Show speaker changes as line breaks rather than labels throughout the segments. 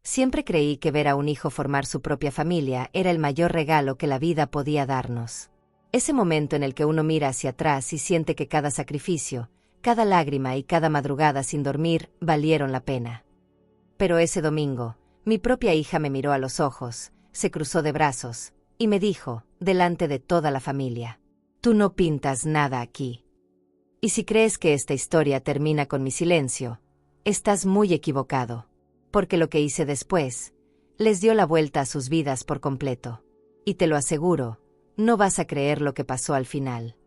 Siempre creí que ver a un hijo formar su propia familia era el mayor regalo que la vida podía darnos. Ese momento en el que uno mira hacia atrás y siente que cada sacrificio, cada lágrima y cada madrugada sin dormir valieron la pena. Pero ese domingo, mi propia hija me miró a los ojos, se cruzó de brazos, y me dijo, delante de toda la familia: «Tú no pintas nada aquí. Y si crees que esta historia termina con mi silencio, estás muy equivocado, porque lo que hice después les dio la vuelta a sus vidas por completo. Y te lo aseguro, no vas a creer lo que pasó al final.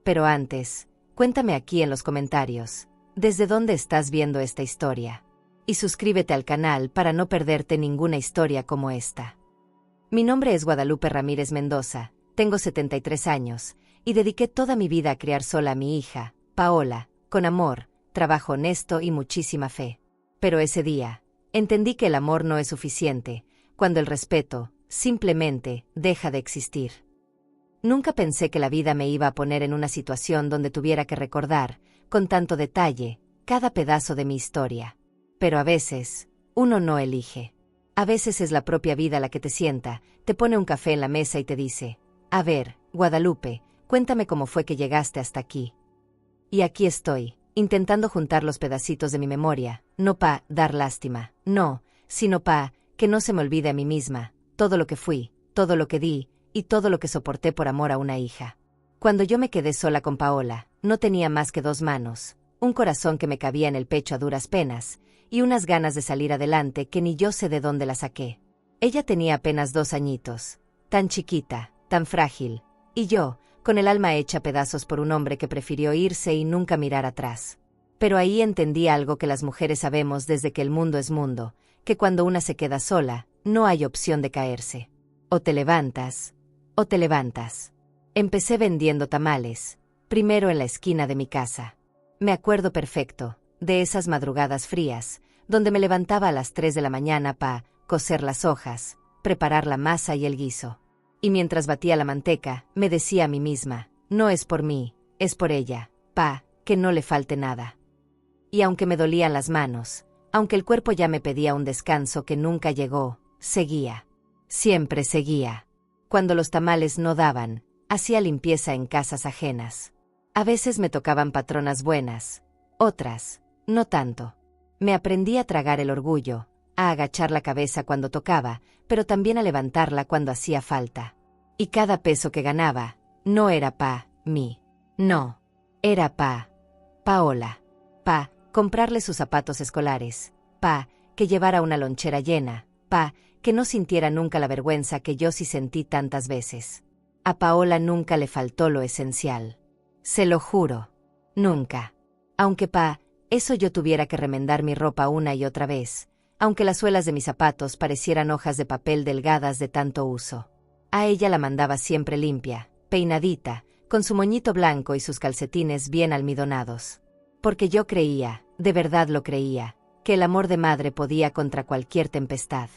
Pero antes, cuéntame aquí en los comentarios, ¿desde dónde estás viendo esta historia? Y suscríbete al canal para no perderte ninguna historia como esta». Mi nombre es Guadalupe Ramírez Mendoza, tengo 73 años, y dediqué toda mi vida a criar sola a mi hija, Paola, con amor, trabajo honesto y muchísima fe. Pero ese día, entendí que el amor no es suficiente, cuando el respeto, simplemente, deja de existir. Nunca pensé que la vida me iba a poner en una situación donde tuviera que recordar, con tanto detalle, cada pedazo de mi historia. Pero a veces, uno no elige. A veces es la propia vida la que te sienta, te pone un café en la mesa y te dice: «A ver, Guadalupe, cuéntame cómo fue que llegaste hasta aquí». Y aquí estoy, intentando juntar los pedacitos de mi memoria, no pa' dar lástima, no, sino pa' que no se me olvide a mí misma, todo lo que fui, todo lo que di, y todo lo que soporté por amor a una hija. Cuando yo me quedé sola con Paola, no tenía más que 2 manos, un corazón que me cabía en el pecho a duras penas, y unas ganas de salir adelante que ni yo sé de dónde la saqué. Ella tenía apenas 2 añitos, tan chiquita, tan frágil, y yo, con el alma hecha pedazos por un hombre que prefirió irse y nunca mirar atrás. Pero ahí entendí algo que las mujeres sabemos desde que el mundo es mundo, que cuando una se queda sola, no hay opción de caerse. O te levantas, o te levantas. Empecé vendiendo tamales, primero en la esquina de mi casa. Me acuerdo perfecto de esas madrugadas frías, donde me levantaba a las 3 de la mañana para cocer las hojas, preparar la masa y el guiso. Y mientras batía la manteca, me decía a mí misma: «No es por mí, es por ella, que no le falte nada». Y aunque me dolían las manos, aunque el cuerpo ya me pedía un descanso que nunca llegó, seguía. Siempre seguía. Cuando los tamales no daban, hacía limpieza en casas ajenas. A veces me tocaban patronas buenas, otras, no tanto. Me aprendí a tragar el orgullo, a agachar la cabeza cuando tocaba, pero también a levantarla cuando hacía falta. Y cada peso que ganaba, no era pa' mí. No. Era pa' Paola. Pa' comprarle sus zapatos escolares. Pa' que llevara una lonchera llena. Pa' que no sintiera nunca la vergüenza que yo sí sentí tantas veces. A Paola nunca le faltó lo esencial. Se lo juro. Nunca. Aunque pa' eso yo tuviera que remendar mi ropa una y otra vez, aunque las suelas de mis zapatos parecieran hojas de papel delgadas de tanto uso. A ella la mandaba siempre limpia, peinadita, con su moñito blanco y sus calcetines bien almidonados. Porque yo creía, de verdad lo creía, que el amor de madre podía contra cualquier tempestad.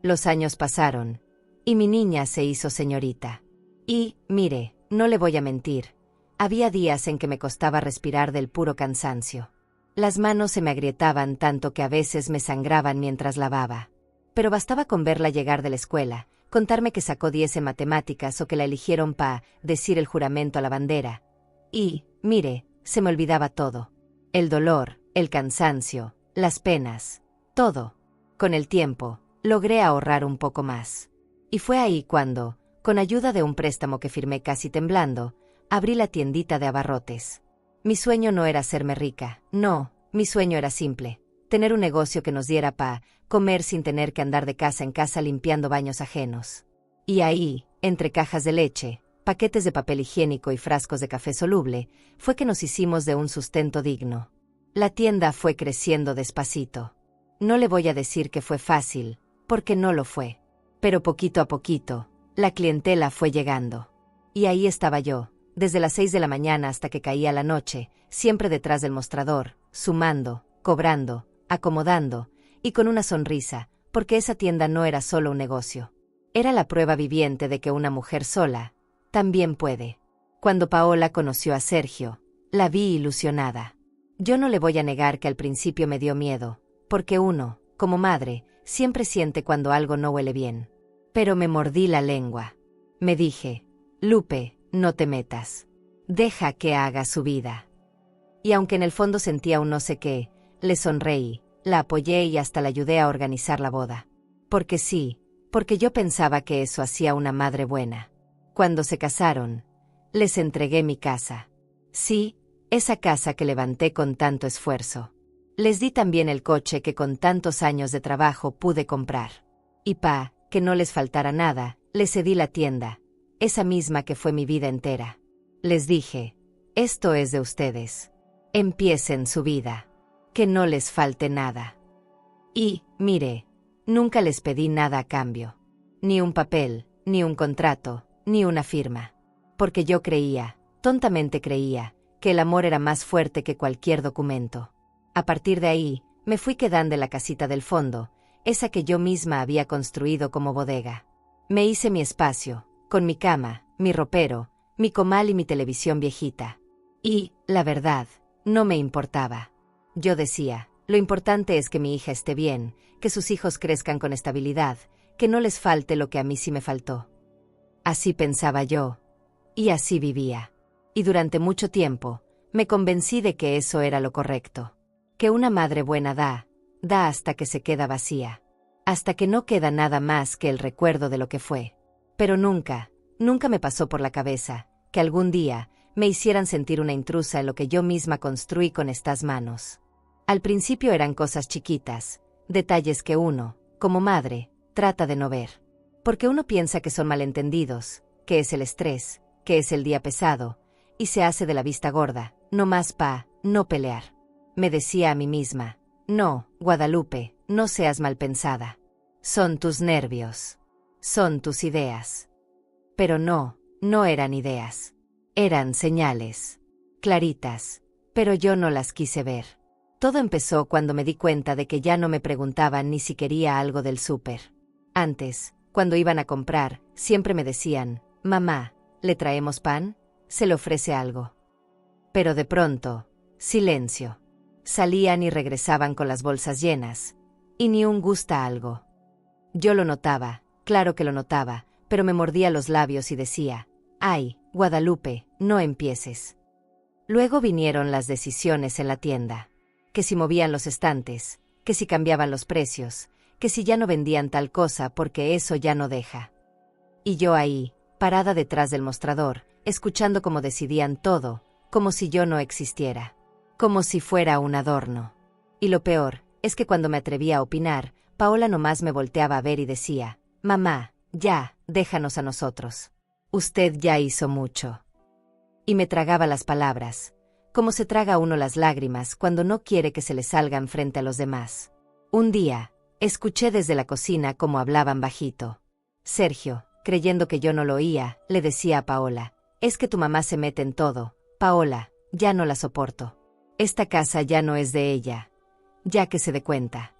Los años pasaron, y mi niña se hizo señorita. Y, mire, no le voy a mentir, había días en que me costaba respirar del puro cansancio. Las manos se me agrietaban tanto que a veces me sangraban mientras lavaba. Pero bastaba con verla llegar de la escuela, contarme que sacó 10 en matemáticas o que la eligieron para decir el juramento a la bandera. Y, mire, se me olvidaba todo. El dolor, el cansancio, las penas, todo. Con el tiempo, logré ahorrar un poco más. Y fue ahí cuando, con ayuda de un préstamo que firmé casi temblando, abrí la tiendita de abarrotes. Mi sueño no era hacerme rica, no, mi sueño era simple, tener un negocio que nos diera pa' comer sin tener que andar de casa en casa limpiando baños ajenos. Y ahí, entre cajas de leche, paquetes de papel higiénico y frascos de café soluble, fue que nos hicimos de un sustento digno. La tienda fue creciendo despacito. No le voy a decir que fue fácil, porque no lo fue. Pero poquito a poquito, la clientela fue llegando. Y ahí estaba yo, desde las 6 de la mañana hasta que caía la noche, siempre detrás del mostrador, sumando, cobrando, acomodando, y con una sonrisa, porque esa tienda no era solo un negocio. Era la prueba viviente de que una mujer sola también puede. Cuando Paola conoció a Sergio, la vi ilusionada. Yo no le voy a negar que al principio me dio miedo, porque uno, como madre, siempre siente cuando algo no huele bien. Pero me mordí la lengua. Me dije, Lupe, no te metas. Deja que haga su vida. Y aunque en el fondo sentía un no sé qué, le sonreí, la apoyé y hasta la ayudé a organizar la boda. Porque sí, porque yo pensaba que eso hacía una madre buena. Cuando se casaron, les entregué mi casa. Sí, esa casa que levanté con tanto esfuerzo. Les di también el coche que con tantos años de trabajo pude comprar. Y que no les faltara nada, les cedí la tienda, esa misma que fue mi vida entera. Les dije, esto es de ustedes. Empiecen su vida. Que no les falte nada. Y, mire, nunca les pedí nada a cambio. Ni un papel, ni un contrato, ni una firma. Porque yo creía, tontamente creía, que el amor era más fuerte que cualquier documento. A partir de ahí, me fui quedando en la casita del fondo, esa que yo misma había construido como bodega. Me hice mi espacio, con mi cama, mi ropero, mi comal y mi televisión viejita. Y, la verdad, no me importaba. Yo decía, lo importante es que mi hija esté bien, que sus hijos crezcan con estabilidad, que no les falte lo que a mí sí me faltó. Así pensaba yo. Y así vivía. Y durante mucho tiempo, me convencí de que eso era lo correcto. Que una madre buena da hasta que se queda vacía. Hasta que no queda nada más que el recuerdo de lo que fue. Pero nunca me pasó por la cabeza, que algún día me hicieran sentir una intrusa en lo que yo misma construí con estas manos. Al principio eran cosas chiquitas, detalles que uno, como madre, trata de no ver. Porque uno piensa que son malentendidos, que es el estrés, que es el día pesado, y se hace de la vista gorda, no más no pelear. Me decía a mí misma, no, Guadalupe, no seas mal pensada. Son tus nervios. Son tus ideas. Pero no eran ideas. Eran señales. Claritas. Pero yo no las quise ver. Todo empezó cuando me di cuenta de que ya no me preguntaban ni si quería algo del súper. Antes, cuando iban a comprar, siempre me decían, mamá, ¿le traemos pan? ¿Se le ofrece algo? Pero de pronto, silencio. Salían y regresaban con las bolsas llenas. Y ni un gusta algo. Yo lo notaba, claro que lo notaba, pero me mordía los labios y decía, ay, Guadalupe, no empieces. Luego vinieron las decisiones en la tienda. Que si movían los estantes, que si cambiaban los precios, que si ya no vendían tal cosa porque eso ya no deja. Y yo ahí, parada detrás del mostrador, escuchando cómo decidían todo, como si yo no existiera. Como si fuera un adorno. Y lo peor, es que cuando me atrevía a opinar, Paola nomás me volteaba a ver y decía, mamá, ya, déjanos a nosotros. Usted ya hizo mucho. Y me tragaba las palabras, como se traga uno las lágrimas cuando no quiere que se le salgan frente a los demás. Un día, escuché desde la cocina cómo hablaban bajito. Sergio, creyendo que yo no lo oía, le decía a Paola, es que tu mamá se mete en todo, Paola, ya no la soporto. Esta casa ya no es de ella, ya que se dé cuenta.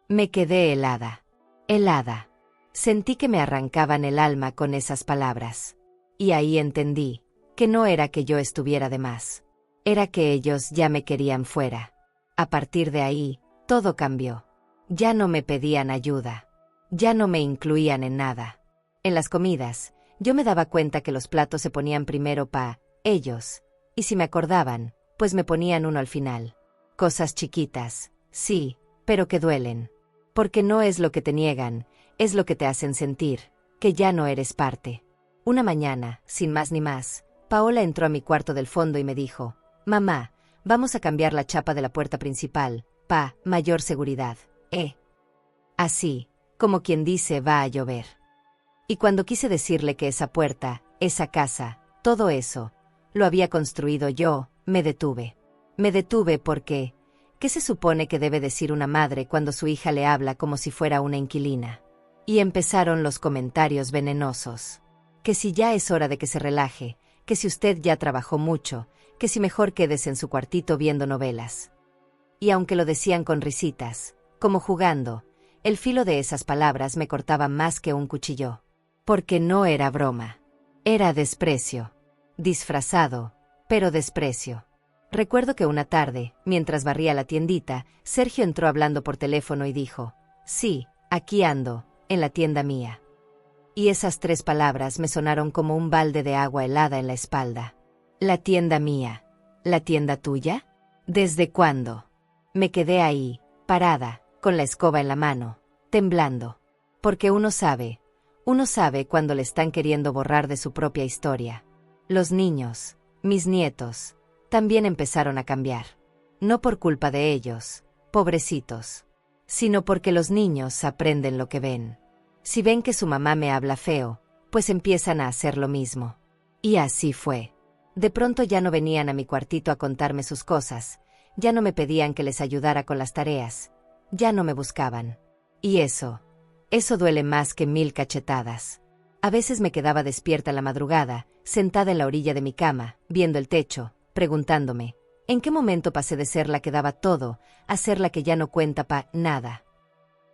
Me quedé helada. Helada. Sentí que me arrancaban el alma con esas palabras. Y ahí entendí que no era que yo estuviera de más. Era que ellos ya me querían fuera. A partir de ahí, todo cambió. Ya no me pedían ayuda. Ya no me incluían en nada. En las comidas, yo me daba cuenta que los platos se ponían primero ellos. Y si me acordaban, pues me ponían uno al final. Cosas chiquitas, sí, pero que duelen. Porque no es lo que te niegan, es lo que te hacen sentir, que ya no eres parte. Una mañana, sin más ni más, Paola entró a mi cuarto del fondo y me dijo, mamá, vamos a cambiar la chapa de la puerta principal, mayor seguridad, Así, como quien dice va a llover. Y cuando quise decirle que esa puerta, esa casa, todo eso, lo había construido yo, me detuve. Me detuve porque, ¿qué se supone que debe decir una madre cuando su hija le habla como si fuera una inquilina? Y empezaron los comentarios venenosos. Que si ya es hora de que se relaje, que si usted ya trabajó mucho, que si mejor quedes en su cuartito viendo novelas. Y aunque lo decían con risitas, como jugando, el filo de esas palabras me cortaba más que un cuchillo. Porque no era broma. Era desprecio. Disfrazado, pero desprecio. Recuerdo que una tarde, mientras barría la tiendita, Sergio entró hablando por teléfono y dijo, sí, Aquí ando, en la tienda mía. Y esas 3 palabras me sonaron como un balde de agua helada en la espalda. ¿La tienda mía? ¿La tienda tuya? ¿Desde cuándo? Me quedé ahí, parada, con la escoba en la mano, temblando. Porque uno sabe cuando le están queriendo borrar de su propia historia. Los niños, mis nietos, también empezaron a cambiar. No por culpa de ellos, pobrecitos, sino porque los niños aprenden lo que ven. Si ven que su mamá me habla feo, pues empiezan a hacer lo mismo. Y así fue. De pronto ya no venían a mi cuartito a contarme sus cosas, ya no me pedían que les ayudara con las tareas, ya no me buscaban. Y eso duele más que 1000 cachetadas. A veces me quedaba despierta en la madrugada, sentada en la orilla de mi cama, viendo el techo, preguntándome, ¿en qué momento pasé de ser la que daba todo, a ser la que ya no cuenta pa' nada?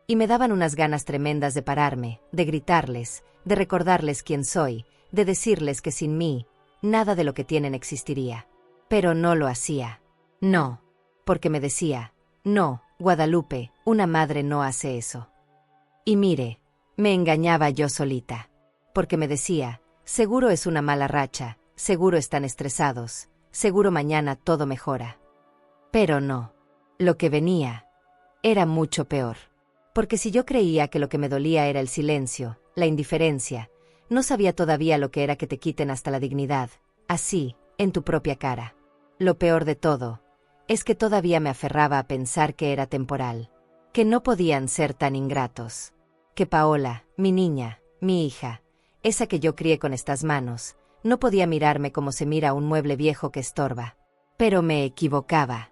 Y me daban unas ganas tremendas de pararme, de gritarles, de recordarles quién soy, de decirles que sin mí, nada de lo que tienen existiría. Pero no lo hacía. No, porque me decía, no, Guadalupe, una madre no hace eso. Y mire, me engañaba yo solita. Porque me decía, seguro es una mala racha, seguro están estresados, seguro mañana todo mejora. Pero no. Lo que venía era mucho peor. Porque si yo creía que lo que me dolía era el silencio, la indiferencia, no sabía todavía lo que era que te quiten hasta la dignidad, así, en tu propia cara. Lo peor de todo es que todavía me aferraba a pensar que era temporal, que no podían ser tan ingratos, que Paola, mi niña, mi hija, esa que yo crié con estas manos, no podía mirarme como se mira un mueble viejo que estorba. Pero me equivocaba,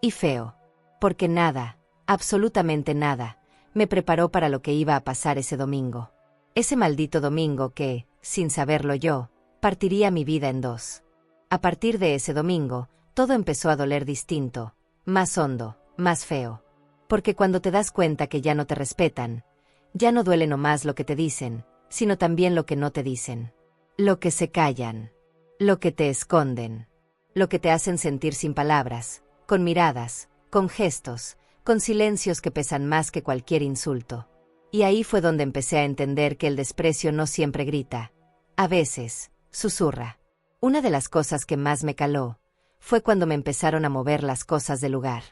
y feo, porque nada, absolutamente nada, me preparó para lo que iba a pasar ese domingo. Ese maldito domingo que, sin saberlo yo, partiría mi vida en 2. A partir de ese domingo, todo empezó a doler distinto, más hondo, más feo. Porque cuando te das cuenta que ya no te respetan, ya no duele nomás lo que te dicen, sino también lo que no te dicen. Lo que se callan, lo que te esconden, lo que te hacen sentir sin palabras, con miradas, con gestos, con silencios que pesan más que cualquier insulto. Y ahí fue donde empecé a entender que el desprecio no siempre grita, a veces, susurra. Una de las cosas que más me caló fue cuando me empezaron a mover las cosas del lugar.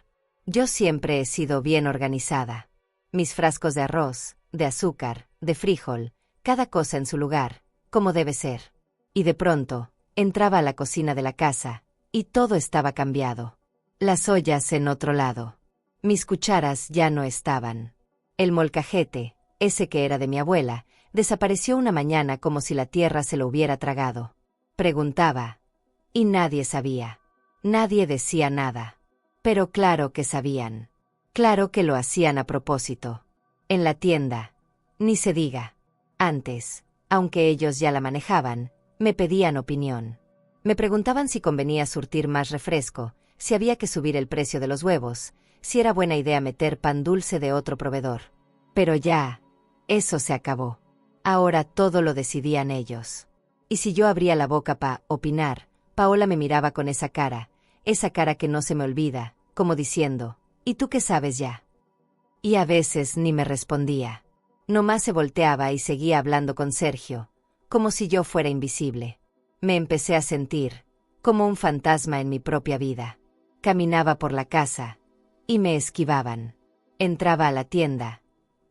Yo siempre he sido bien organizada. Mis frascos de arroz, de azúcar, de frijol, cada cosa en su lugar, como debe ser. Y de pronto, entraba a la cocina de la casa, y todo estaba cambiado. Las ollas en otro lado. Mis cucharas ya no estaban. El molcajete, ese que era de mi abuela, desapareció una mañana como si la tierra se lo hubiera tragado. Preguntaba, y nadie sabía. Nadie decía nada. Pero claro que sabían. Claro que lo hacían a propósito. En la tienda, ni se diga. Antes, aunque ellos ya la manejaban, me pedían opinión. Me preguntaban si convenía surtir más refresco, si había que subir el precio de los huevos, si era buena idea meter pan dulce de otro proveedor. Pero ya, eso se acabó. Ahora todo lo decidían ellos. Y si yo abría la boca para opinar, Paola me miraba con esa cara que no se me olvida, como diciendo, ¿y tú qué sabes ya? Y a veces ni me respondía. Nomás se volteaba y seguía hablando con Sergio, como si yo fuera invisible. Me empecé a sentir como un fantasma en mi propia vida. Caminaba por la casa, y me esquivaban. Entraba a la tienda,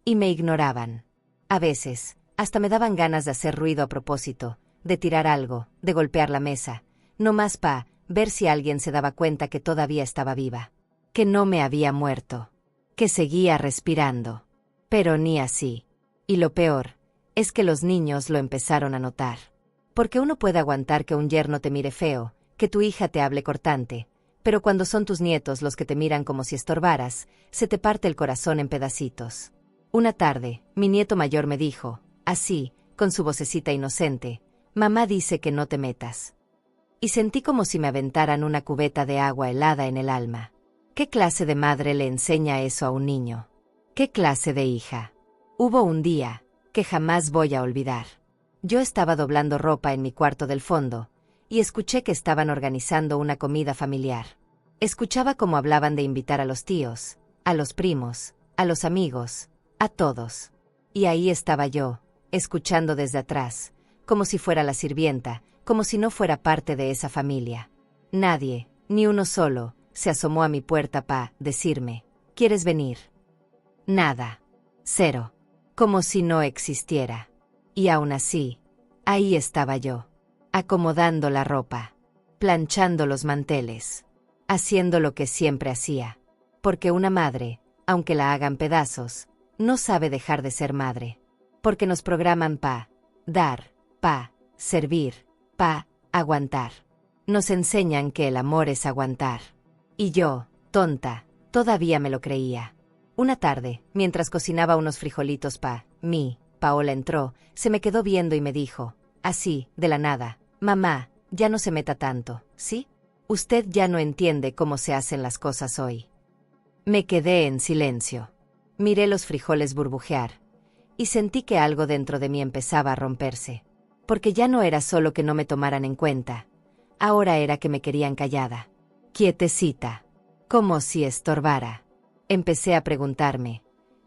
y me ignoraban. A veces, hasta me daban ganas de hacer ruido a propósito, de tirar algo, de golpear la mesa, nomás pa' ver si alguien se daba cuenta que todavía estaba viva, que no me había muerto, que seguía respirando. Pero ni así. Y lo peor es que los niños lo empezaron a notar. Porque uno puede aguantar que un yerno te mire feo, que tu hija te hable cortante, pero cuando son tus nietos los que te miran como si estorbaras, se te parte el corazón en pedacitos. Una tarde, mi nieto mayor me dijo, así, con su vocecita inocente, «Mamá dice que no te metas». Y sentí como si me aventaran una cubeta de agua helada en el alma. ¿Qué clase de madre le enseña eso a un niño? ¿Qué clase de hija? Hubo un día que jamás voy a olvidar. Yo estaba doblando ropa en mi cuarto del fondo, y escuché que estaban organizando una comida familiar. Escuchaba cómo hablaban de invitar a los tíos, a los primos, a los amigos, a todos. Y ahí estaba yo, escuchando desde atrás, como si fuera la sirvienta, como si no fuera parte de esa familia. Nadie, ni uno solo, se asomó a mi puerta para decirme, ¿quieres venir? Nada. Cero. Como si no existiera. Y aún así, ahí estaba yo, acomodando la ropa, planchando los manteles, haciendo lo que siempre hacía. Porque una madre, aunque la hagan pedazos, no sabe dejar de ser madre. Porque nos programan pa dar, pa servir, pa aguantar. Nos enseñan que el amor es aguantar. Y yo, tonta, todavía me lo creía. Una tarde, mientras cocinaba unos frijolitos Paola entró, se me quedó viendo y me dijo, así, de la nada, mamá, ya no se meta tanto, ¿sí? Usted ya no entiende cómo se hacen las cosas hoy. Me quedé en silencio. Miré los frijoles burbujear. Y sentí que algo dentro de mí empezaba a romperse. Porque ya no era solo que no me tomaran en cuenta. Ahora era que me querían callada. Quietecita. Como si estorbara. Empecé a preguntarme,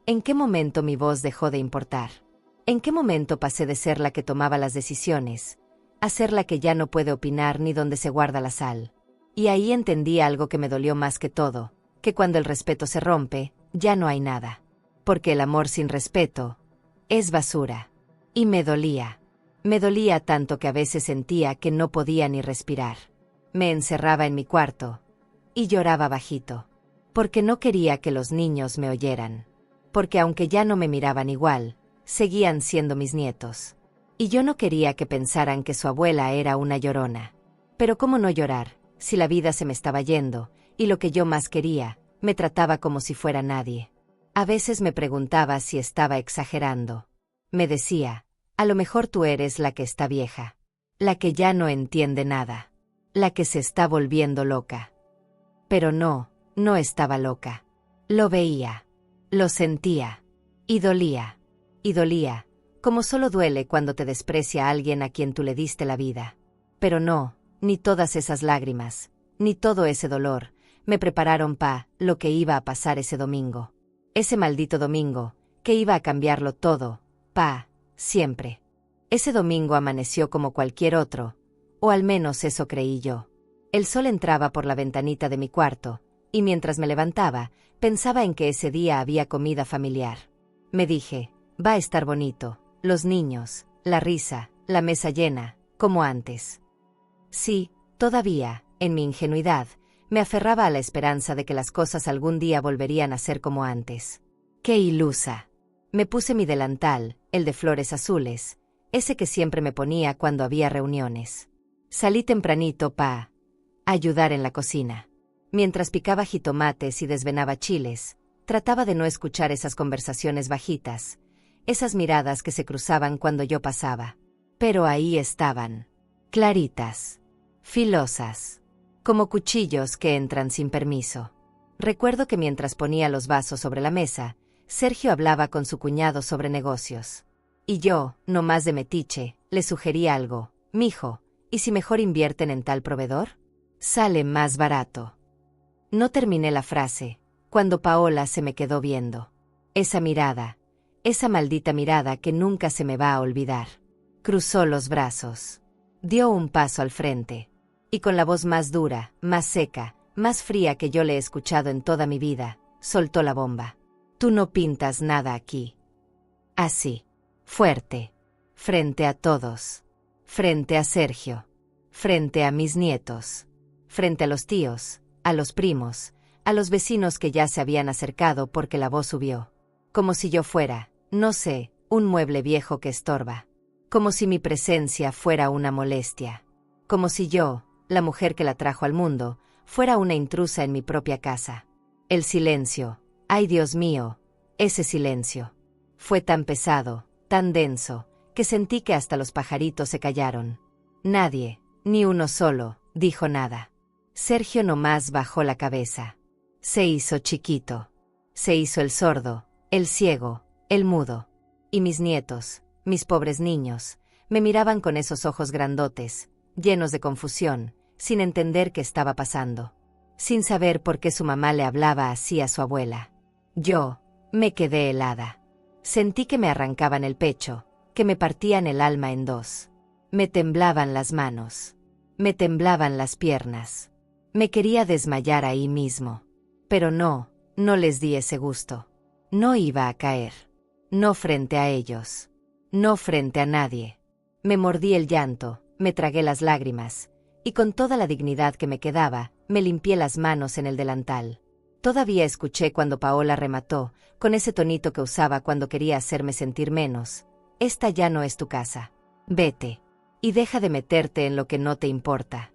¿en qué momento mi voz dejó de importar? ¿En qué momento pasé de ser la que tomaba las decisiones, a ser la que ya no puede opinar ni dónde se guarda la sal? Y ahí entendí algo que me dolió más que todo, que cuando el respeto se rompe, ya no hay nada. Porque el amor sin respeto es basura. Y me dolía. Me dolía tanto que a veces sentía que no podía ni respirar. Me encerraba en mi cuarto y lloraba bajito. Porque no quería que los niños me oyeran. Porque aunque ya no me miraban igual, seguían siendo mis nietos. Y yo no quería que pensaran que su abuela era una llorona. Pero ¿cómo no llorar, si la vida se me estaba yendo, y lo que yo más quería, me trataba como si fuera nadie? A veces me preguntaba si estaba exagerando. Me decía, a lo mejor tú eres la que está vieja. La que ya no entiende nada. La que se está volviendo loca. Pero no. No estaba loca. Lo veía. Lo sentía. Y dolía. Y dolía. Como solo duele cuando te desprecia a alguien a quien tú le diste la vida. Pero no, ni todas esas lágrimas, ni todo ese dolor, me prepararon pa lo que iba a pasar ese domingo. Ese maldito domingo, que iba a cambiarlo todo, pa siempre. Ese domingo amaneció como cualquier otro, o al menos eso creí yo. El sol entraba por la ventanita de mi cuarto, y mientras me levantaba, pensaba en que ese día había comida familiar. Me dije, va a estar bonito, los niños, la risa, la mesa llena, como antes. Sí, todavía, en mi ingenuidad, me aferraba a la esperanza de que las cosas algún día volverían a ser como antes. ¡Qué ilusa! Me puse mi delantal, el de flores azules, ese que siempre me ponía cuando había reuniones. Salí tempranito pa ayudar en la cocina. Mientras picaba jitomates y desvenaba chiles, trataba de no escuchar esas conversaciones bajitas, esas miradas que se cruzaban cuando yo pasaba. Pero ahí estaban, claritas, filosas, como cuchillos que entran sin permiso. Recuerdo que mientras ponía los vasos sobre la mesa, Sergio hablaba con su cuñado sobre negocios. Y yo, no más de metiche, le sugería algo. Mijo, ¿y si mejor invierten en tal proveedor? Sale más barato. No terminé la frase, cuando Paola se me quedó viendo. Esa mirada, esa maldita mirada que nunca se me va a olvidar. Cruzó los brazos. Dio un paso al frente. Y con la voz más dura, más seca, más fría que yo le he escuchado en toda mi vida, soltó la bomba. Tú no pintas nada aquí. Así. Fuerte. Frente a todos. Frente a Sergio. Frente a mis nietos. Frente a los tíos. A los primos, a los vecinos que ya se habían acercado porque la voz subió. Como si yo fuera, no sé, un mueble viejo que estorba. Como si mi presencia fuera una molestia. Como si yo, la mujer que la trajo al mundo, fuera una intrusa en mi propia casa. El silencio, ay Dios mío, ese silencio. Fue tan pesado, tan denso, que sentí que hasta los pajaritos se callaron. Nadie, ni uno solo, dijo nada. Sergio nomás bajó la cabeza. Se hizo chiquito. Se hizo el sordo, el ciego, el mudo. Y mis nietos, mis pobres niños, me miraban con esos ojos grandotes, llenos de confusión, sin entender qué estaba pasando. Sin saber por qué su mamá le hablaba así a su abuela. Yo, Me quedé helada. Sentí que me arrancaban el pecho, que me partían el alma en dos. Me temblaban las manos. Me temblaban las piernas. Me quería desmayar ahí mismo. Pero no les di ese gusto. No iba a caer. No frente a ellos. No frente a nadie. Me mordí el llanto, me tragué las lágrimas, y con toda la dignidad que me quedaba, me limpié las manos en el delantal. Todavía escuché cuando Paola remató, con ese tonito que usaba cuando quería hacerme sentir menos: esta ya no es tu casa. Vete. Y deja de meterte en lo que no te importa.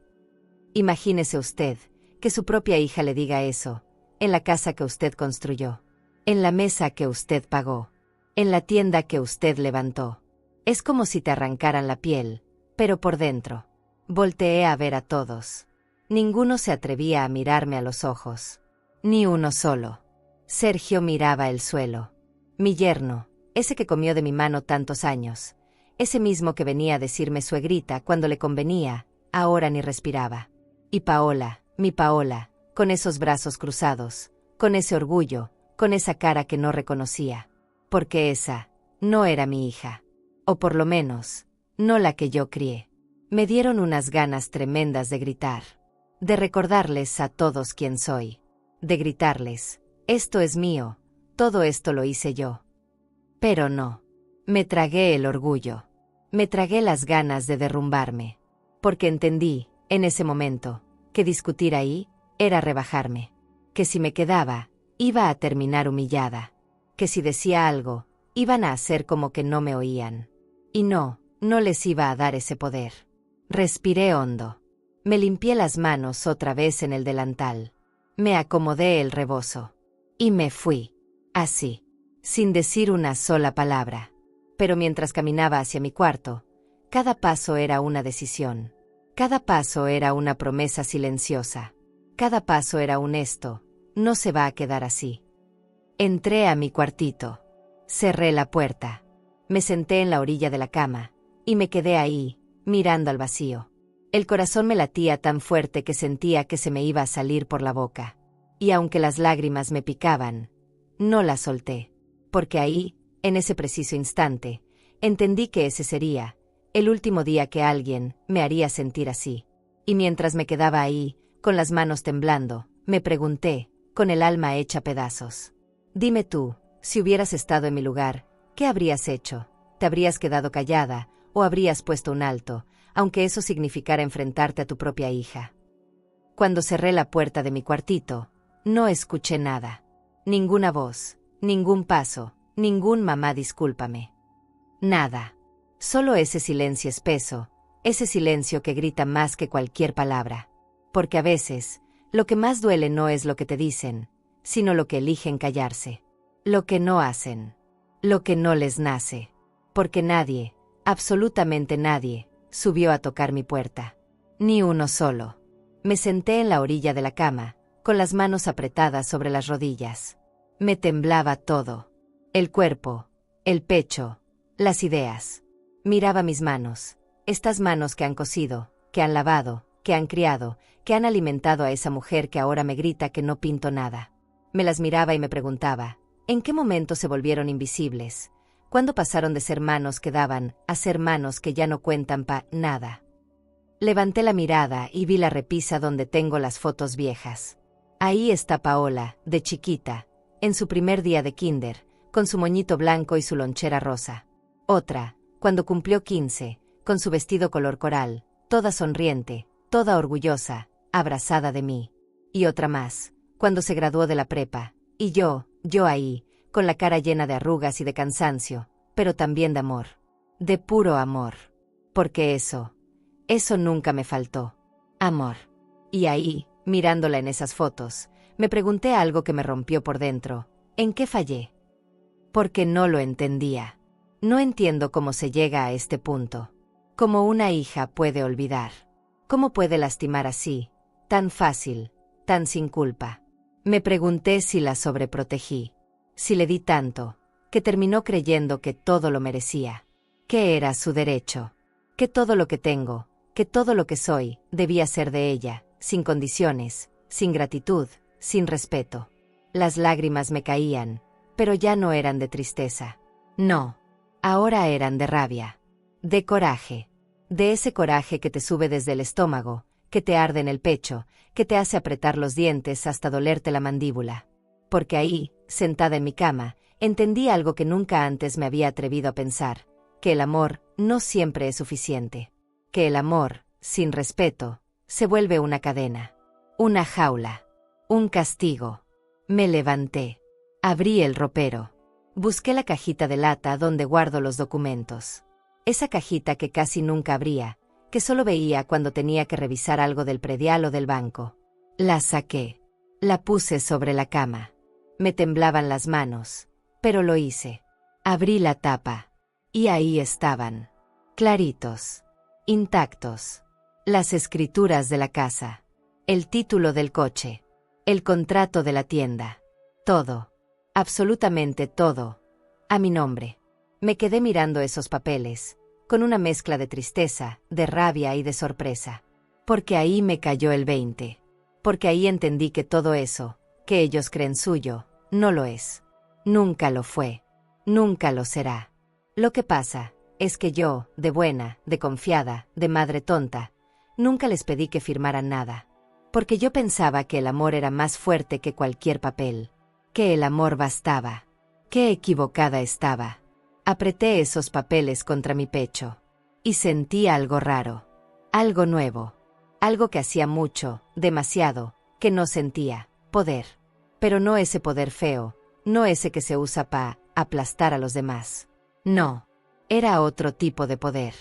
Imagínese usted, que su propia hija le diga eso, en la casa que usted construyó, en la mesa que usted pagó, en la tienda que usted levantó. Es como si te arrancaran la piel, pero por dentro. Volteé a ver a todos. Ninguno se atrevía a mirarme a los ojos. Ni uno solo. Sergio miraba el suelo. Mi yerno, ese que comió de mi mano tantos años, ese mismo que venía a decirme suegrita cuando le convenía, ahora ni respiraba. Y Paola, mi Paola, con esos brazos cruzados, con ese orgullo, con esa cara que no reconocía. Porque esa no era mi hija. O por lo menos, no la que yo crié. Me dieron unas ganas tremendas de gritar. De recordarles a todos quién soy. De gritarles: esto es mío, todo esto lo hice yo. Pero no. Me tragué el orgullo. Me tragué las ganas de derrumbarme. Porque entendí, en ese momento, que discutir ahí era rebajarme. Que si me quedaba, iba a terminar humillada. Que si decía algo, iban a hacer como que no me oían. Y no les iba a dar ese poder. Respiré hondo. Me limpié las manos otra vez en el delantal. Me acomodé el rebozo. Y me fui. Así. Sin decir una sola palabra. Pero mientras caminaba hacia mi cuarto, cada paso era una decisión. Cada paso era una promesa silenciosa. Cada paso era un esto no se va a quedar así. Entré a mi cuartito. Cerré la puerta. Me senté en la orilla de la cama, y me quedé ahí, mirando al vacío. El corazón me latía tan fuerte que sentía que se me iba a salir por la boca. Y aunque las lágrimas me picaban, no las solté. Porque ahí, en ese preciso instante, entendí que ese sería el último día que alguien me haría sentir así. Y mientras me quedaba ahí, con las manos temblando, me pregunté, con el alma hecha pedazos: dime tú, si hubieras estado en mi lugar, ¿qué habrías hecho? ¿Te habrías quedado callada, o habrías puesto un alto, aunque eso significara enfrentarte a tu propia hija? Cuando cerré la puerta de mi cuartito, no escuché nada. Ninguna voz, ningún paso, ningún mamá discúlpame. Nada. Solo ese silencio espeso, ese silencio que grita más que cualquier palabra. Porque a veces, lo que más duele no es lo que te dicen, sino lo que eligen callarse. Lo que no hacen. Lo que no les nace. Porque nadie, absolutamente nadie, subió a tocar mi puerta. Ni uno solo. Me senté en la orilla de la cama, con las manos apretadas sobre las rodillas. Me temblaba todo. El cuerpo, el pecho, las ideas. Miraba mis manos, estas manos que han cosido, que han lavado, que han criado, que han alimentado a esa mujer que ahora me grita que no pinto nada. Me las miraba y me preguntaba, ¿en qué momento se volvieron invisibles? ¿Cuándo pasaron de ser manos que daban a ser manos que ya no cuentan nada? Levanté la mirada y vi la repisa donde tengo las fotos viejas. Ahí está Paola, de chiquita, en su primer día de kinder, con su moñito blanco y su lonchera rosa. Otra, cuando cumplió 15, con su vestido color coral, toda sonriente, toda orgullosa, abrazada de mí. Y otra más, cuando se graduó de la prepa, y yo ahí, con la cara llena de arrugas y de cansancio, pero también de amor. De puro amor. Porque eso nunca me faltó. Amor. Y ahí, mirándola en esas fotos, me pregunté algo que me rompió por dentro. ¿En qué fallé? Porque no lo entendía. No entiendo cómo se llega a este punto. Cómo una hija puede olvidar. Cómo puede lastimar así, tan fácil, tan sin culpa. Me pregunté si la sobreprotegí. Si le di tanto, que terminó creyendo que todo lo merecía. Que era su derecho. Que todo lo que tengo, que todo lo que soy, debía ser de ella, sin condiciones, sin gratitud, sin respeto. Las lágrimas me caían, pero ya no eran de tristeza. No. Ahora eran de rabia. De coraje. De ese coraje que te sube desde el estómago, que te arde en el pecho, que te hace apretar los dientes hasta dolerte la mandíbula. Porque ahí, sentada en mi cama, entendí algo que nunca antes me había atrevido a pensar, que el amor no siempre es suficiente. Que el amor, sin respeto, se vuelve una cadena. Una jaula. Un castigo. Me levanté. Abrí el ropero. Busqué la cajita de lata donde guardo los documentos. Esa cajita que casi nunca abría, que solo veía cuando tenía que revisar algo del predial o del banco. La saqué. La puse sobre la cama. Me temblaban las manos, pero lo hice. Abrí la tapa. Y ahí estaban. Claritos. Intactos. Las escrituras de la casa. El título del coche. El contrato de la tienda. Todo. Absolutamente todo. A mi nombre. Me quedé mirando esos papeles, con una mezcla de tristeza, de rabia y de sorpresa. Porque ahí me cayó el 20. Porque ahí entendí que todo eso, que ellos creen suyo, no lo es. Nunca lo fue. Nunca lo será. Lo que pasa es que yo, de buena, de confiada, de madre tonta, nunca les pedí que firmaran nada. Porque yo pensaba que el amor era más fuerte que cualquier papel. Que el amor bastaba. Qué equivocada estaba. Apreté esos papeles contra mi pecho. Y sentí algo raro. Algo nuevo. Algo que hacía mucho, demasiado, que no sentía. Poder. Pero no ese poder feo, no ese que se usa para aplastar a los demás. No. Era otro tipo de poder.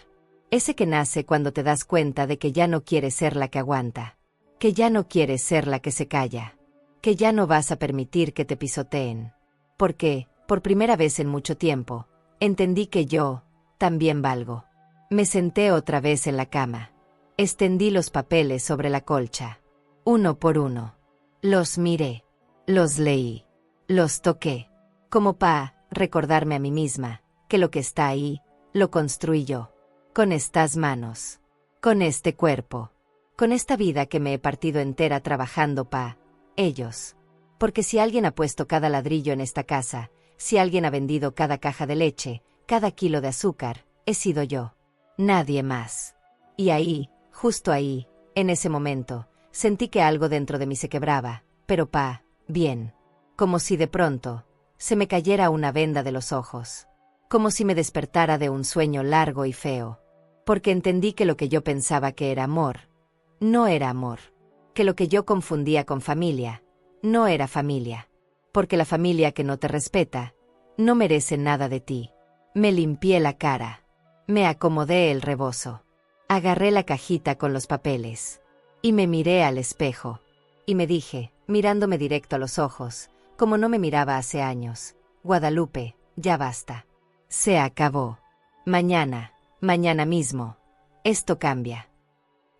Ese que nace cuando te das cuenta de que ya no quieres ser la que aguanta. Que ya no quieres ser la que se calla. Que ya no vas a permitir que te pisoteen. Porque, por primera vez en mucho tiempo, entendí que yo, también valgo. Me senté otra vez en la cama. Extendí los papeles sobre la colcha. Uno por uno. Los miré. Los leí. Los toqué. Como para recordarme a mí misma, que lo que está ahí, lo construí yo. Con estas manos. Con este cuerpo. Con esta vida que me he partido entera trabajando para ellos. Porque si alguien ha puesto cada ladrillo en esta casa, si alguien ha vendido cada caja de leche, cada kilo de azúcar, he sido yo. Nadie más. Y ahí, justo ahí, en ese momento, sentí que algo dentro de mí se quebraba, pero bien. Como si de pronto, se me cayera una venda de los ojos. Como si me despertara de un sueño largo y feo. Porque entendí que lo que yo pensaba que era amor, no era amor. Que lo que yo confundía con familia, no era familia. Porque la familia que no te respeta, no merece nada de ti. Me limpié la cara. Me acomodé el rebozo. Agarré la cajita con los papeles. Y me miré al espejo. Y me dije, mirándome directo a los ojos, como no me miraba hace años: Guadalupe, ya basta. Se acabó. Mañana mismo, esto cambia.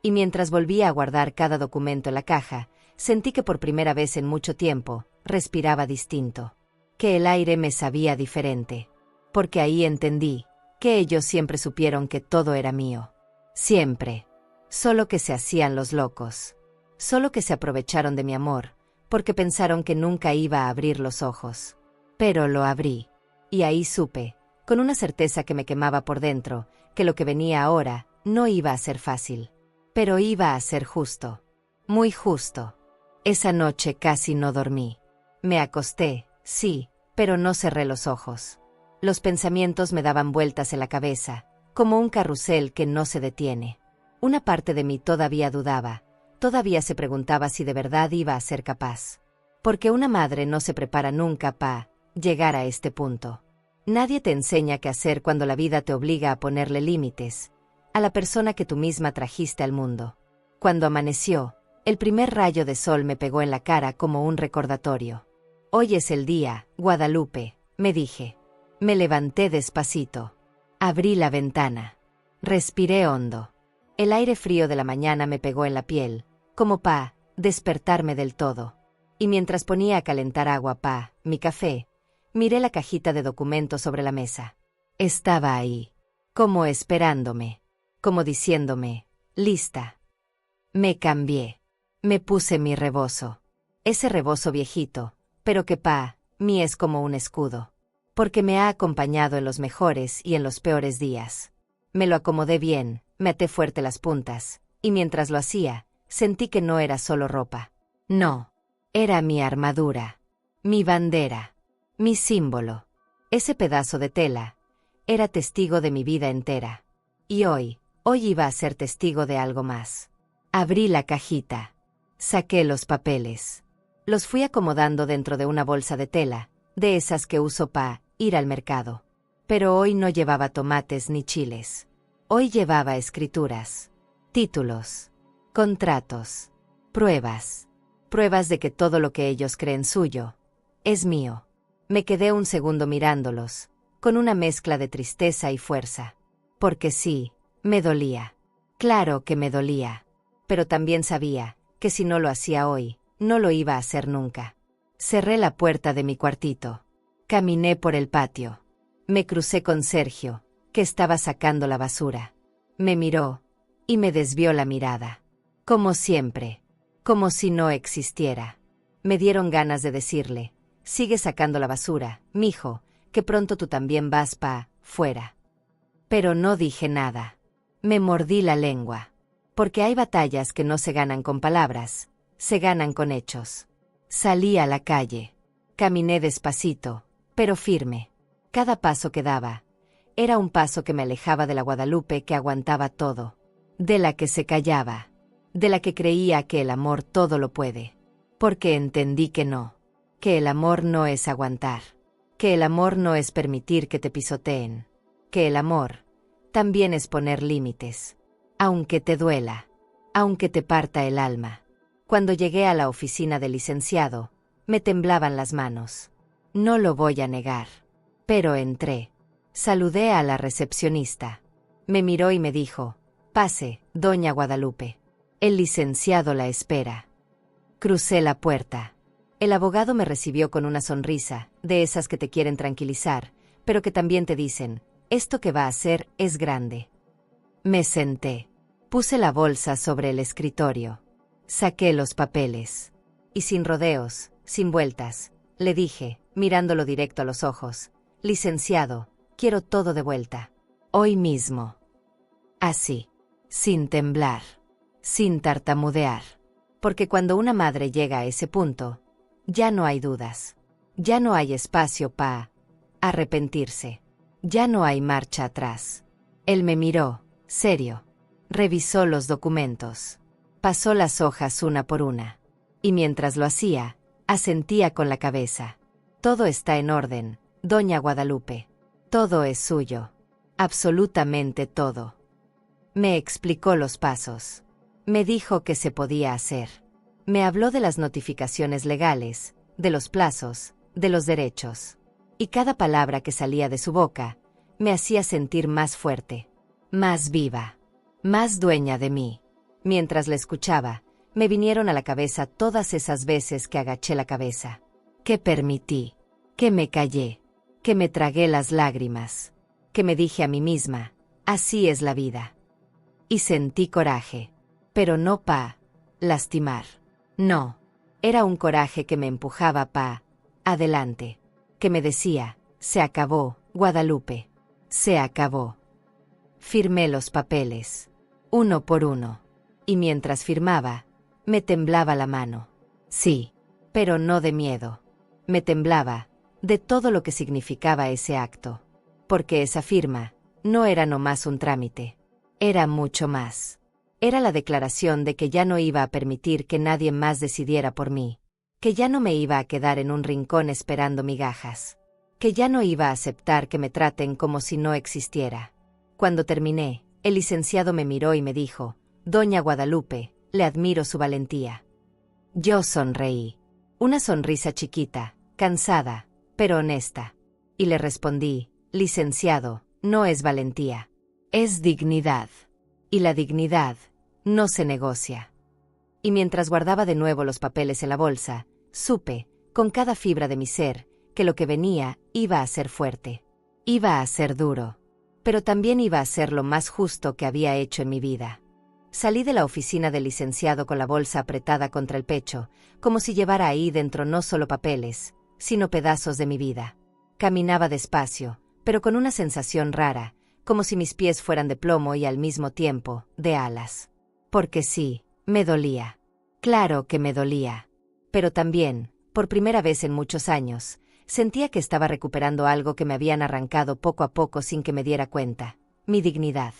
Y mientras volvía a guardar cada documento en la caja, sentí que por primera vez en mucho tiempo, respiraba distinto. Que el aire me sabía diferente. Porque ahí entendí que ellos siempre supieron que todo era mío. Siempre. Solo que se hacían los locos. Solo que se aprovecharon de mi amor, porque pensaron que nunca iba a abrir los ojos. Pero lo abrí. Y ahí supe, con una certeza que me quemaba por dentro, que lo que venía ahora no iba a ser fácil. Pero iba a ser justo. Muy justo. Esa noche casi no dormí. Me acosté, sí, pero no cerré los ojos. Los pensamientos me daban vueltas en la cabeza, como un carrusel que no se detiene. Una parte de mí todavía dudaba, todavía se preguntaba si de verdad iba a ser capaz. Porque una madre no se prepara nunca para llegar a este punto. Nadie te enseña qué hacer cuando la vida te obliga a ponerle límites a la persona que tú misma trajiste al mundo. Cuando amaneció, el primer rayo de sol me pegó en la cara como un recordatorio. Hoy es el día, Guadalupe, me dije. Me levanté despacito. Abrí la ventana. Respiré hondo. El aire frío de la mañana me pegó en la piel, como para despertarme del todo. Y mientras ponía a calentar agua para mi café, miré la cajita de documentos sobre la mesa. Estaba ahí, como esperándome, como diciéndome, lista. Me cambié. Me puse mi rebozo. Ese rebozo viejito, pero que Mi es como un escudo. Porque me ha acompañado en los mejores y en los peores días. Me lo acomodé bien, me até fuerte las puntas, y mientras lo hacía, sentí que no era solo ropa. No. Era mi armadura. Mi bandera. Mi símbolo. Ese pedazo de tela era testigo de mi vida entera. Y hoy iba a ser testigo de algo más. Abrí la cajita. Saqué los papeles. Los fui acomodando dentro de una bolsa de tela, de esas que uso para ir al mercado. Pero hoy no llevaba tomates ni chiles. Hoy llevaba escrituras, títulos, contratos, pruebas. Pruebas de que todo lo que ellos creen suyo es mío. Me quedé un segundo mirándolos, con una mezcla de tristeza y fuerza. Porque sí, me dolía. Claro que me dolía. Pero también sabía que si no lo hacía hoy, no lo iba a hacer nunca. Cerré la puerta de mi cuartito. Caminé por el patio. Me crucé con Sergio, que estaba sacando la basura. Me miró y me desvió la mirada. Como siempre. Como si no existiera. Me dieron ganas de decirle: sigue sacando la basura, mijo, que pronto tú también vas fuera. Pero no dije nada. Me mordí la lengua. Porque hay batallas que no se ganan con palabras, se ganan con hechos. Salí a la calle. Caminé despacito, pero firme. Cada paso que daba era un paso que me alejaba de la Guadalupe que aguantaba todo, de la que se callaba, de la que creía que el amor todo lo puede. Porque entendí que no, que el amor no es aguantar, que el amor no es permitir que te pisoteen, que el amor también es poner límites, aunque te duela, aunque te parta el alma. Cuando llegué a la oficina del licenciado, me temblaban las manos. No lo voy a negar. Pero entré. Saludé a la recepcionista. Me miró y me dijo: pase, doña Guadalupe. El licenciado la espera. Crucé la puerta. El abogado me recibió con una sonrisa, de esas que te quieren tranquilizar, pero que también te dicen: esto que va a hacer es grande. Me senté. Puse la bolsa sobre el escritorio. Saqué los papeles. Y sin rodeos, sin vueltas, le dije, mirándolo directo a los ojos: licenciado, quiero todo de vuelta. Hoy mismo. Así. Sin temblar. Sin tartamudear. Porque cuando una madre llega a ese punto, ya no hay dudas. Ya no hay espacio para arrepentirse. Ya no hay marcha atrás. Él me miró, serio. Revisó los documentos. Pasó las hojas una por una. Y mientras lo hacía, asentía con la cabeza. Todo está en orden, doña Guadalupe. Todo es suyo. Absolutamente todo. Me explicó los pasos. Me dijo que se podía hacer. Me habló de las notificaciones legales, de los plazos, de los derechos. Y cada palabra que salía de su boca me hacía sentir más fuerte, más viva, más dueña de mí. Mientras le escuchaba, me vinieron a la cabeza todas esas veces que agaché la cabeza, que permití, que me callé, que me tragué las lágrimas, que me dije a mí misma: así es la vida. Y sentí coraje, pero no lastimar. No, era un coraje que me empujaba adelante, que me decía: se acabó, Guadalupe, se acabó. Firmé los papeles, uno por uno, y mientras firmaba, me temblaba la mano. Sí, pero no de miedo. Me temblaba de todo lo que significaba ese acto. Porque esa firma no era nomás un trámite. Era mucho más. Era la declaración de que ya no iba a permitir que nadie más decidiera por mí. Que ya no me iba a quedar en un rincón esperando migajas. Que ya no iba a aceptar que me traten como si no existiera. Cuando terminé, el licenciado me miró y me dijo: doña Guadalupe, le admiro su valentía. Yo sonreí. Una sonrisa chiquita, cansada, pero honesta. Y le respondí: licenciado, no es valentía. Es dignidad. Y la dignidad no se negocia. Y mientras guardaba de nuevo los papeles en la bolsa, supe, con cada fibra de mi ser, que lo que venía iba a ser fuerte. Iba a ser duro. Pero también iba a ser lo más justo que había hecho en mi vida. Salí de la oficina del licenciado con la bolsa apretada contra el pecho, como si llevara ahí dentro no solo papeles, sino pedazos de mi vida. Caminaba despacio, pero con una sensación rara, como si mis pies fueran de plomo y al mismo tiempo, de alas. Porque sí, me dolía. Claro que me dolía. Pero también, por primera vez en muchos años, sentía que estaba recuperando algo que me habían arrancado poco a poco sin que me diera cuenta: mi dignidad.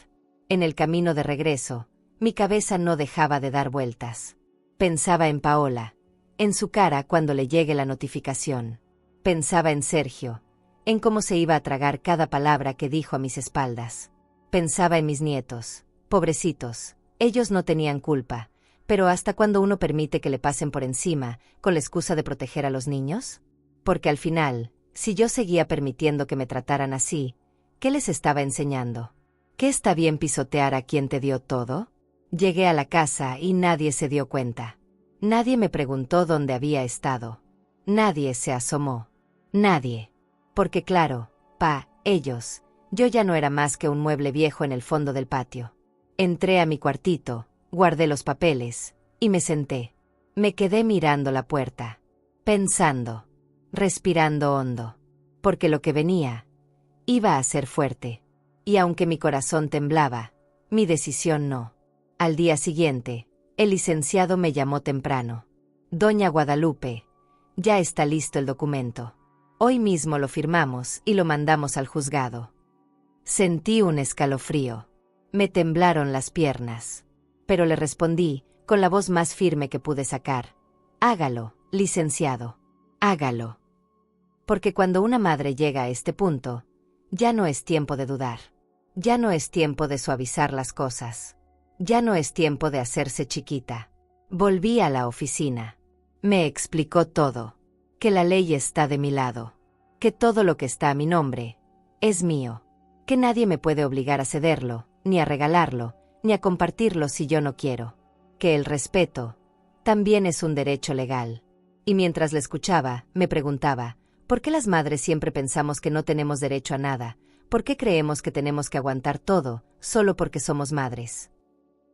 En el camino de regreso, mi cabeza no dejaba de dar vueltas. Pensaba en Paola, en su cara cuando le llegue la notificación. Pensaba en Sergio, en cómo se iba a tragar cada palabra que dijo a mis espaldas. Pensaba en mis nietos, pobrecitos, ellos no tenían culpa, pero ¿hasta cuándo uno permite que le pasen por encima, con la excusa de proteger a los niños? Porque al final, si yo seguía permitiendo que me trataran así, ¿qué les estaba enseñando? ¿Qué está bien pisotear a quien te dio todo? Llegué a la casa y nadie se dio cuenta. Nadie me preguntó dónde había estado. Nadie se asomó. Nadie. Porque claro, ellos, yo ya no era más que un mueble viejo en el fondo del patio. Entré a mi cuartito, guardé los papeles, y me senté. Me quedé mirando la puerta, pensando, respirando hondo. Porque lo que venía iba a ser fuerte. Y aunque mi corazón temblaba, mi decisión no. Al día siguiente, el licenciado me llamó temprano. Doña Guadalupe, ya está listo el documento. Hoy mismo lo firmamos y lo mandamos al juzgado. Sentí un escalofrío. Me temblaron las piernas. Pero le respondí, con la voz más firme que pude sacar: hágalo, licenciado. Hágalo. Porque cuando una madre llega a este punto, ya no es tiempo de dudar. Ya no es tiempo de suavizar las cosas. Ya no es tiempo de hacerse chiquita. Volví a la oficina. Me explicó todo. Que la ley está de mi lado. Que todo lo que está a mi nombre es mío. Que nadie me puede obligar a cederlo, ni a regalarlo, ni a compartirlo si yo no quiero. Que el respeto también es un derecho legal. Y mientras le escuchaba, me preguntaba: ¿por qué las madres siempre pensamos que no tenemos derecho a nada? ¿Por qué creemos que tenemos que aguantar todo, solo porque somos madres?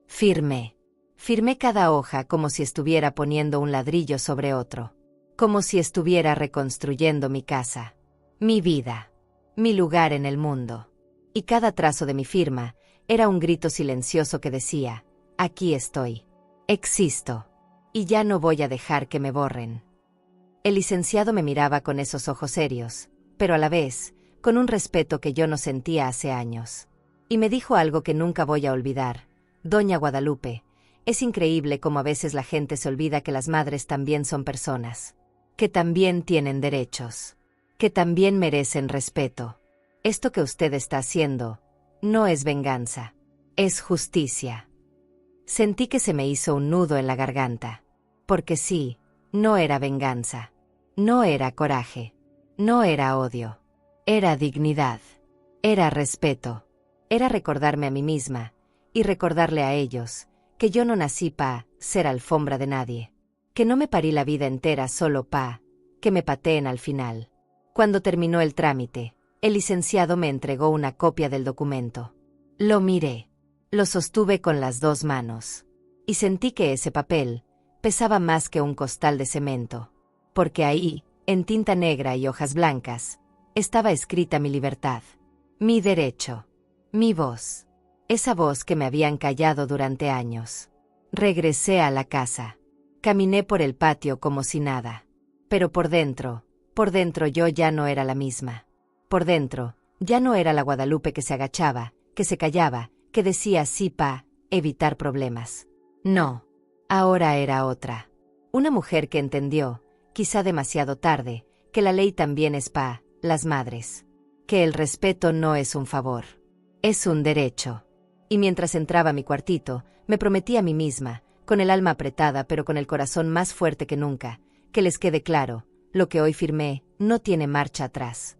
Firmé. Firmé cada hoja como si estuviera poniendo un ladrillo sobre otro. Como si estuviera reconstruyendo mi casa, mi vida, mi lugar en el mundo. Y cada trazo de mi firma era un grito silencioso que decía: aquí estoy. Existo. Y ya no voy a dejar que me borren. El licenciado me miraba con esos ojos serios, pero a la vez, con un respeto que yo no sentía hace años. Y me dijo algo que nunca voy a olvidar: Doña Guadalupe, es increíble cómo a veces la gente se olvida que las madres también son personas. Que también tienen derechos. Que también merecen respeto. Esto que usted está haciendo no es venganza. Es justicia. Sentí que se me hizo un nudo en la garganta. Porque sí, no era venganza. No era coraje. No era odio. Era dignidad. Era respeto. Era recordarme a mí misma, y recordarle a ellos, que yo no nací para ser alfombra de nadie. Que no me parí la vida entera solo que me pateen al final. Cuando terminó el trámite, el licenciado me entregó una copia del documento. Lo miré. Lo sostuve con las dos manos. Y sentí que ese papel pesaba más que un costal de cemento. Porque ahí, en tinta negra y hojas blancas, estaba escrita mi libertad. Mi derecho. Mi voz. Esa voz que me habían callado durante años. Regresé a la casa. Caminé por el patio como si nada. Pero por dentro yo ya no era la misma. Por dentro, ya no era la Guadalupe que se agachaba, que se callaba, que decía sí para evitar problemas. No. Ahora era otra. Una mujer que entendió, quizá demasiado tarde, que la ley también es para las madres. Que el respeto no es un favor. Es un derecho. Y mientras entraba a mi cuartito, me prometí a mí misma, con el alma apretada pero con el corazón más fuerte que nunca, que les quede claro: lo que hoy firmé no tiene marcha atrás.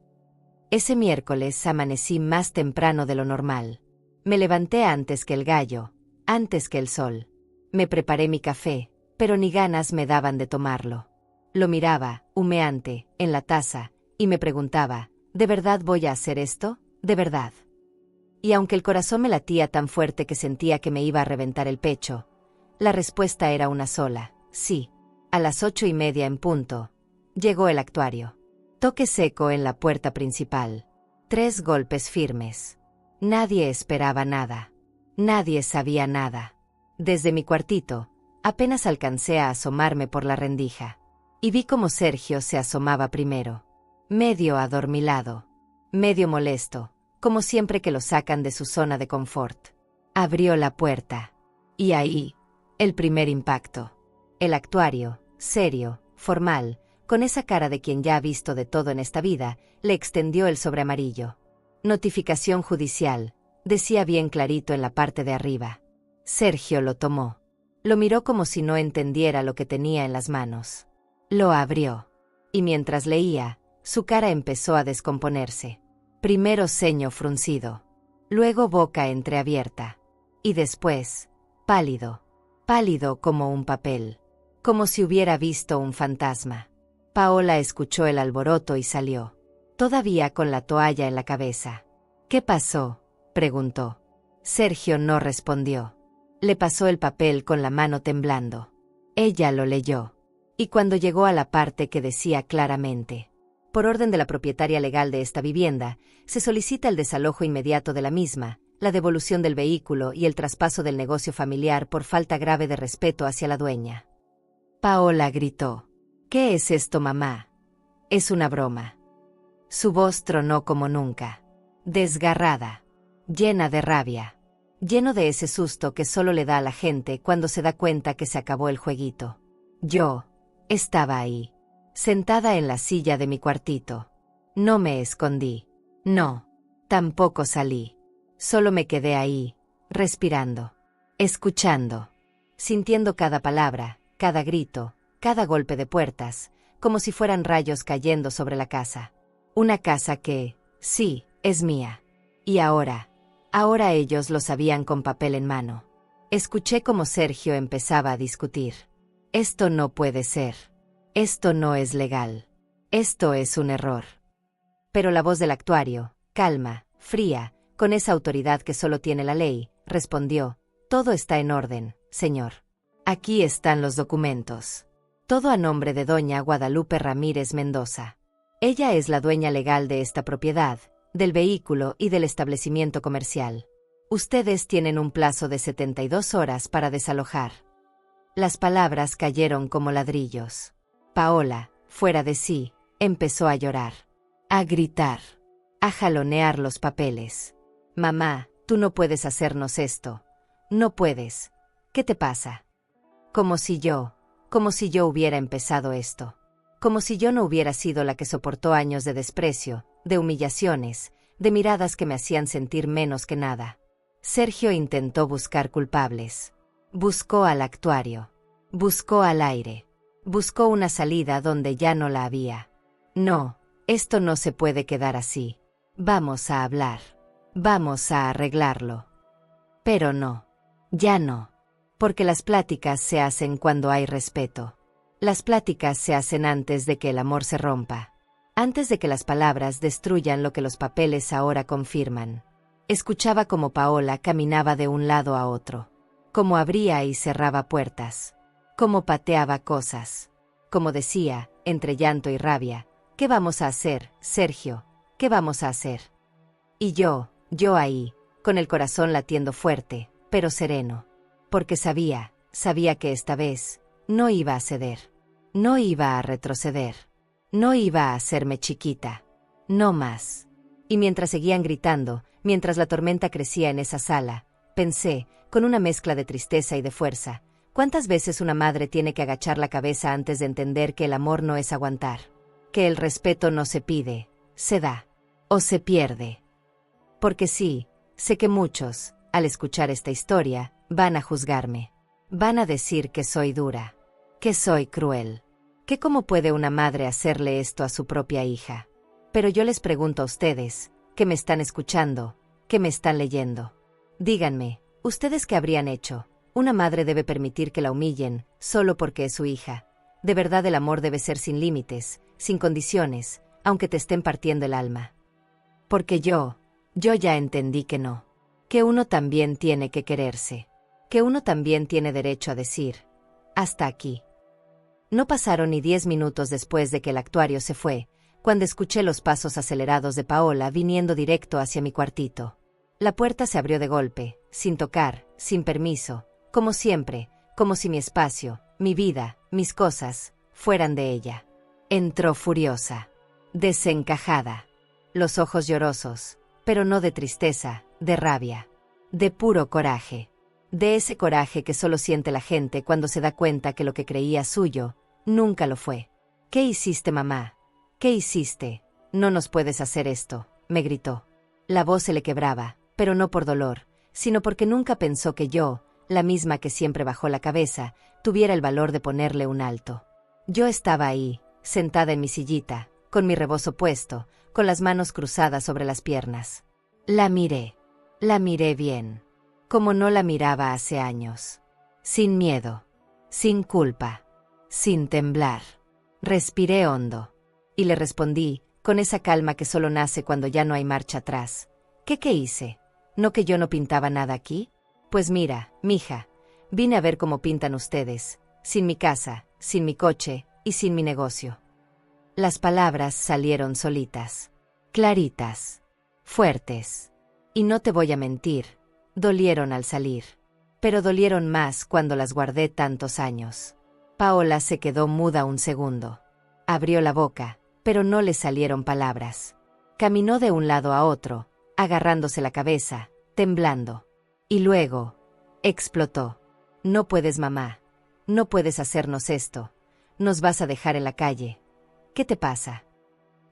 Ese miércoles amanecí más temprano de lo normal. Me levanté antes que el gallo, antes que el sol. Me preparé mi café, pero ni ganas me daban de tomarlo. Lo miraba, humeante, en la taza, y me preguntaba: ¿de verdad voy a hacer esto? ¿De verdad? Y aunque el corazón me latía tan fuerte que sentía que me iba a reventar el pecho, la respuesta era una sola: sí. A las 8:30 en punto, Llegó el actuario. Toque seco en la puerta principal. 3 golpes firmes. Nadie esperaba nada. Nadie sabía nada. Desde mi cuartito, apenas alcancé a asomarme por la rendija. Y vi cómo Sergio se asomaba primero. Medio adormilado. Medio molesto, como siempre que lo sacan de su zona de confort. Abrió la puerta. Y ahí, el primer impacto. El actuario, serio, formal, con esa cara de quien ya ha visto de todo en esta vida, le extendió el sobre amarillo. Notificación judicial, decía bien clarito en la parte de arriba. Sergio lo tomó. Lo miró como si no entendiera lo que tenía en las manos. Lo abrió. Y mientras leía, su cara empezó a descomponerse. Primero ceño fruncido. Luego boca entreabierta. Y después, pálido. Pálido como un papel. Como si hubiera visto un fantasma. Paola escuchó el alboroto y salió. Todavía con la toalla en la cabeza. ¿Qué pasó?, preguntó. Sergio no respondió. Le pasó el papel con la mano temblando. Ella lo leyó. Y cuando llegó a la parte que decía claramente: por orden de la propietaria legal de esta vivienda, se solicita el desalojo inmediato de la misma, la devolución del vehículo y el traspaso del negocio familiar por falta grave de respeto hacia la dueña. Paola gritó: ¿Qué es esto, mamá? Es una broma. Su voz tronó como nunca. Desgarrada. Llena de rabia. Lleno de ese susto que solo le da a la gente cuando se da cuenta que se acabó el jueguito. Yo estaba ahí, sentada en la silla de mi cuartito. No me escondí. No. Tampoco salí. Solo me quedé ahí, respirando, escuchando, sintiendo cada palabra, cada grito, cada golpe de puertas, como si fueran rayos cayendo sobre la casa. Una casa que, sí, es mía. Y ahora ellos lo sabían con papel en mano. Escuché cómo Sergio empezaba a discutir. Esto no puede ser. Esto no es legal. Esto es un error. Pero la voz del actuario, calma, fría, con esa autoridad que solo tiene la ley, respondió: todo está en orden, señor. Aquí están los documentos. Todo a nombre de doña Guadalupe Ramírez Mendoza. Ella es la dueña legal de esta propiedad, del vehículo y del establecimiento comercial. Ustedes tienen un plazo de 72 horas para desalojar. Las palabras cayeron como ladrillos. Paola, fuera de sí, empezó a llorar, a gritar, a jalonear los papeles. Mamá, tú no puedes hacernos esto. No puedes. ¿Qué te pasa? Como si yo hubiera empezado esto. Como si yo no hubiera sido la que soportó años de desprecio, de humillaciones, de miradas que me hacían sentir menos que nada. Sergio intentó buscar culpables. Buscó al actuario. Buscó al aire. Buscó una salida donde ya no la había. No, esto no se puede quedar así. Vamos a hablar. Vamos a arreglarlo. Pero no. Ya no. Porque las pláticas se hacen cuando hay respeto. Las pláticas se hacen antes de que el amor se rompa. Antes de que las palabras destruyan lo que los papeles ahora confirman. Escuchaba cómo Paola caminaba de un lado a otro. Cómo abría y cerraba puertas. Cómo pateaba cosas. Cómo decía, entre llanto y rabia: ¿qué vamos a hacer, Sergio? ¿Qué vamos a hacer? Y yo ahí, con el corazón latiendo fuerte, pero sereno. Porque sabía que esta vez no iba a ceder. No iba a retroceder. No iba a hacerme chiquita. No más. Y mientras seguían gritando, mientras la tormenta crecía en esa sala, pensé, con una mezcla de tristeza y de fuerza: ¿cuántas veces una madre tiene que agachar la cabeza antes de entender que el amor no es aguantar? Que el respeto no se pide, se da. O se pierde. Porque sí, sé que muchos, al escuchar esta historia, van a juzgarme. Van a decir que soy dura. Que soy cruel. Que cómo puede una madre hacerle esto a su propia hija. Pero yo les pregunto a ustedes, que me están escuchando, que me están leyendo. Díganme, ¿ustedes qué habrían hecho? Una madre debe permitir que la humillen, solo porque es su hija. De verdad el amor debe ser sin límites, sin condiciones, aunque te estén partiendo el alma. Porque yo ya entendí que no. Que uno también tiene que quererse. Que uno también tiene derecho a decir: hasta aquí. No pasaron ni 10 minutos después de que el actuario se fue, cuando escuché los pasos acelerados de Paola viniendo directo hacia mi cuartito. La puerta se abrió de golpe, sin tocar, sin permiso, como siempre, como si mi espacio, mi vida, mis cosas, fueran de ella. Entró furiosa, desencajada, los ojos llorosos, pero no de tristeza, de rabia, de puro coraje. De ese coraje que solo siente la gente cuando se da cuenta que lo que creía suyo, nunca lo fue. ¿Qué hiciste, mamá? ¿Qué hiciste? No nos puedes hacer esto, me gritó. La voz se le quebraba, pero no por dolor, sino porque nunca pensó que yo, la misma que siempre bajó la cabeza, tuviera el valor de ponerle un alto. Yo estaba ahí, sentada en mi sillita, con mi rebozo puesto, con las manos cruzadas sobre las piernas. La miré bien, como no la miraba hace años. Sin miedo, sin culpa, sin temblar. Respiré hondo. Y le respondí, con esa calma que solo nace cuando ya no hay marcha atrás. ¿Qué hice? ¿No que yo no pintaba nada aquí? Pues mira, mija, vine a ver cómo pintan ustedes, sin mi casa, sin mi coche y sin mi negocio. Las palabras salieron solitas, claritas, fuertes. Y no te voy a mentir, dolieron al salir. Pero dolieron más cuando las guardé tantos años. Paola se quedó muda un segundo. Abrió la boca, pero no le salieron palabras. Caminó de un lado a otro, agarrándose la cabeza, temblando. Y luego, explotó. No puedes, mamá. No puedes hacernos esto. Nos vas a dejar en la calle. ¿Qué te pasa?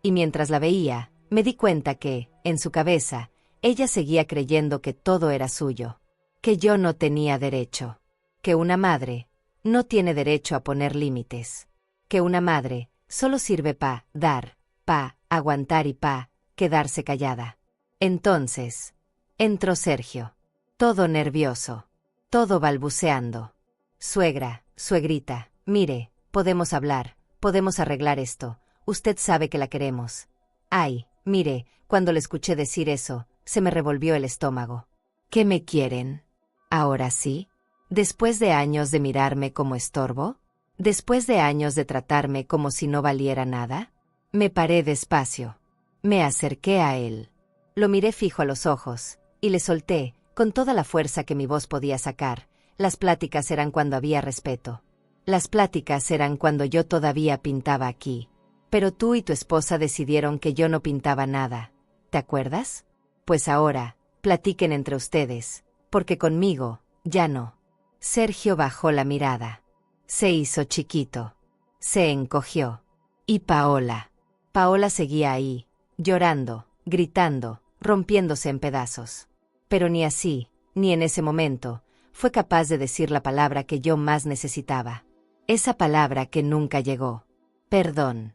Y mientras la veía, me di cuenta que, en su cabeza, ella seguía creyendo que todo era suyo. Que yo no tenía derecho. Que una madre no tiene derecho a poner límites. Que una madre solo sirve pa' dar, pa' aguantar y pa' quedarse callada. Entonces, entró Sergio. Todo nervioso. Todo balbuceando. Suegra, suegrita, mire, podemos hablar, podemos arreglar esto. Usted sabe que la queremos. Ay, mire, cuando le escuché decir eso, se me revolvió el estómago. ¿Qué me quieren? ¿Ahora sí? ¿Después de años de mirarme como estorbo? ¿Después de años de tratarme como si no valiera nada? Me paré despacio. Me acerqué a él. Lo miré fijo a los ojos, y le solté, con toda la fuerza que mi voz podía sacar. Las pláticas eran cuando había respeto. Las pláticas eran cuando yo todavía pintaba aquí. Pero tú y tu esposa decidieron que yo no pintaba nada. ¿Te acuerdas? Pues ahora, platiquen entre ustedes, porque conmigo, ya no. Sergio bajó la mirada. Se hizo chiquito. Se encogió. Y Paola. Paola seguía ahí, llorando, gritando, rompiéndose en pedazos. Pero ni así, ni en ese momento, fue capaz de decir la palabra que yo más necesitaba. Esa palabra que nunca llegó. Perdón.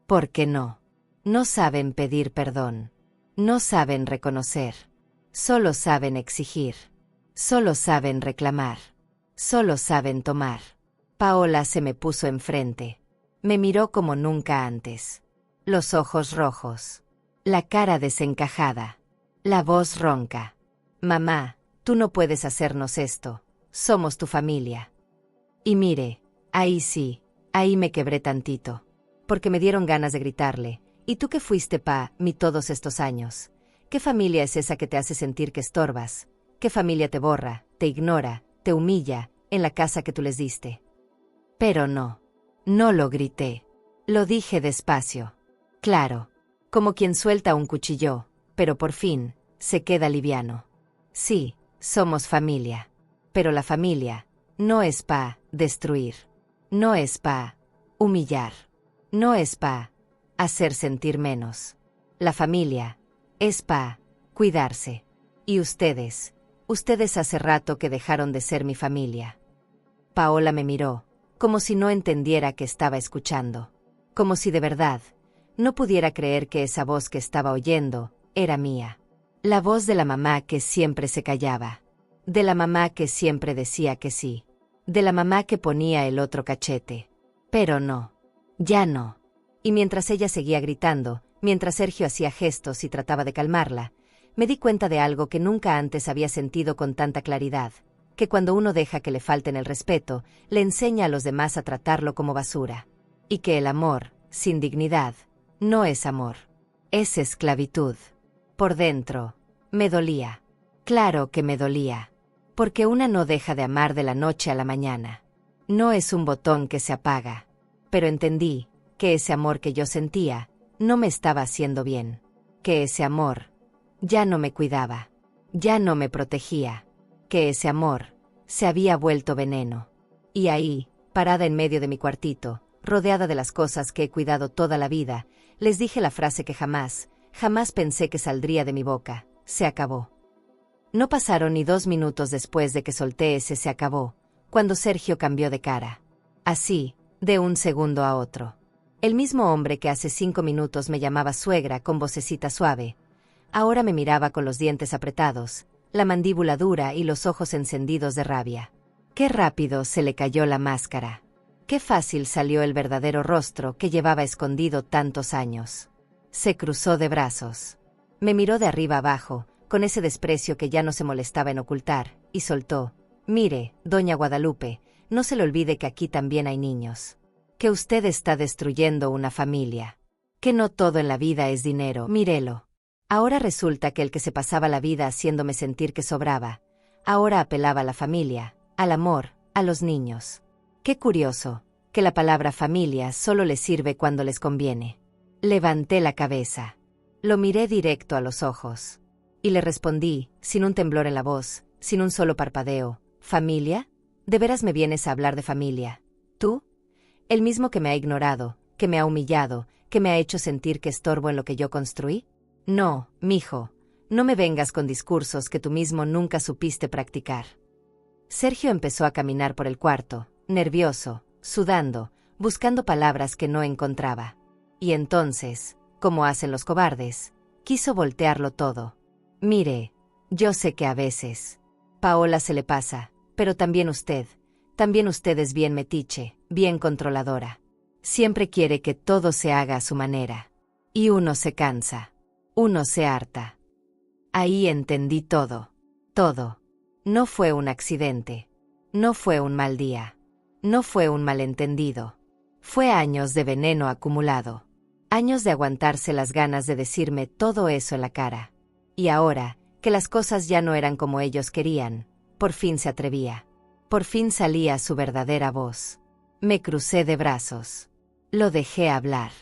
¿Por qué no? No saben pedir perdón. No saben reconocer. Solo saben exigir. Solo saben reclamar. Solo saben tomar. Paola se me puso enfrente. Me miró como nunca antes. Los ojos rojos. La cara desencajada. La voz ronca. Mamá, tú no puedes hacernos esto. Somos tu familia. Y mire, ahí sí, ahí me quebré tantito. Porque me dieron ganas de gritarle. ¿Y tú qué fuiste pa' mí todos estos años? ¿Qué familia es esa que te hace sentir que estorbas? ¿Qué familia te borra, te ignora, te humilla, en la casa que tú les diste? Pero no. No lo grité. Lo dije despacio. Claro. Como quien suelta un cuchillo, pero por fin, se queda liviano. Sí, somos familia. Pero la familia no es pa' destruir. No es pa' humillar. No es pa' hacer sentir menos. La familia es pa' cuidarse. Y ustedes hace rato que dejaron de ser mi familia. Paola me miró, como si no entendiera que estaba escuchando. Como si de verdad no pudiera creer que esa voz que estaba oyendo era mía. La voz de la mamá que siempre se callaba. De la mamá que siempre decía que sí. De la mamá que ponía el otro cachete. Pero no. Ya no. Y mientras ella seguía gritando, mientras Sergio hacía gestos y trataba de calmarla, me di cuenta de algo que nunca antes había sentido con tanta claridad. que cuando uno deja que le falten el respeto, le enseña a los demás a tratarlo como basura. Y que el amor, sin dignidad, no es amor. Es esclavitud. Por dentro, me dolía. Claro que me dolía. Porque una no deja de amar de la noche a la mañana. No es un botón que se apaga. Pero entendí que ese amor que yo sentía no me estaba haciendo bien. Que ese amor ya no me cuidaba. Ya no me protegía. Que ese amor se había vuelto veneno. Y ahí, parada en medio de mi cuartito, rodeada de las cosas que he cuidado toda la vida, les dije la frase que jamás pensé que saldría de mi boca: se acabó. No pasaron ni 2 minutos después de que solté ese se acabó, cuando Sergio cambió de cara. Así, de un segundo a otro. El mismo hombre que hace 5 minutos me llamaba suegra con vocecita suave, ahora me miraba con los dientes apretados, la mandíbula dura y los ojos encendidos de rabia. Qué rápido se le cayó la máscara. Qué fácil salió el verdadero rostro que llevaba escondido tantos años. Se cruzó de brazos. Me miró de arriba abajo, con ese desprecio que ya no se molestaba en ocultar, y soltó: mire, doña Guadalupe, no se le olvide que aquí también hay niños. Que usted está destruyendo una familia. Que no todo en la vida es dinero, mírelo. Ahora resulta que el que se pasaba la vida haciéndome sentir que sobraba, ahora apelaba a la familia, al amor, a los niños. Qué curioso, que la palabra familia solo les sirve cuando les conviene. Levanté la cabeza. Lo miré directo a los ojos. Y le respondí, sin un temblor en la voz, sin un solo parpadeo: ¿familia? ¿De veras me vienes a hablar de familia? ¿Tú? ¿El mismo que me ha ignorado, que me ha humillado, que me ha hecho sentir que estorbo en lo que yo construí? No, mijo, no me vengas con discursos que tú mismo nunca supiste practicar. Sergio empezó a caminar por el cuarto, nervioso, sudando, buscando palabras que no encontraba. Y entonces, como hacen los cobardes, quiso voltearlo todo. Mire, yo sé que a veces Paola se le pasa, pero también usted es bien metiche, bien controladora. Siempre quiere que todo se haga a su manera. Y uno se cansa. Uno se harta. Ahí entendí todo. Todo. No fue un accidente. No fue un mal día. No fue un malentendido. Fue años de veneno acumulado. Años de aguantarse las ganas de decirme todo eso en la cara. Y ahora, que las cosas ya no eran como ellos querían, por fin se atrevía. Por fin salía su verdadera voz. Me crucé de brazos. Lo dejé hablar.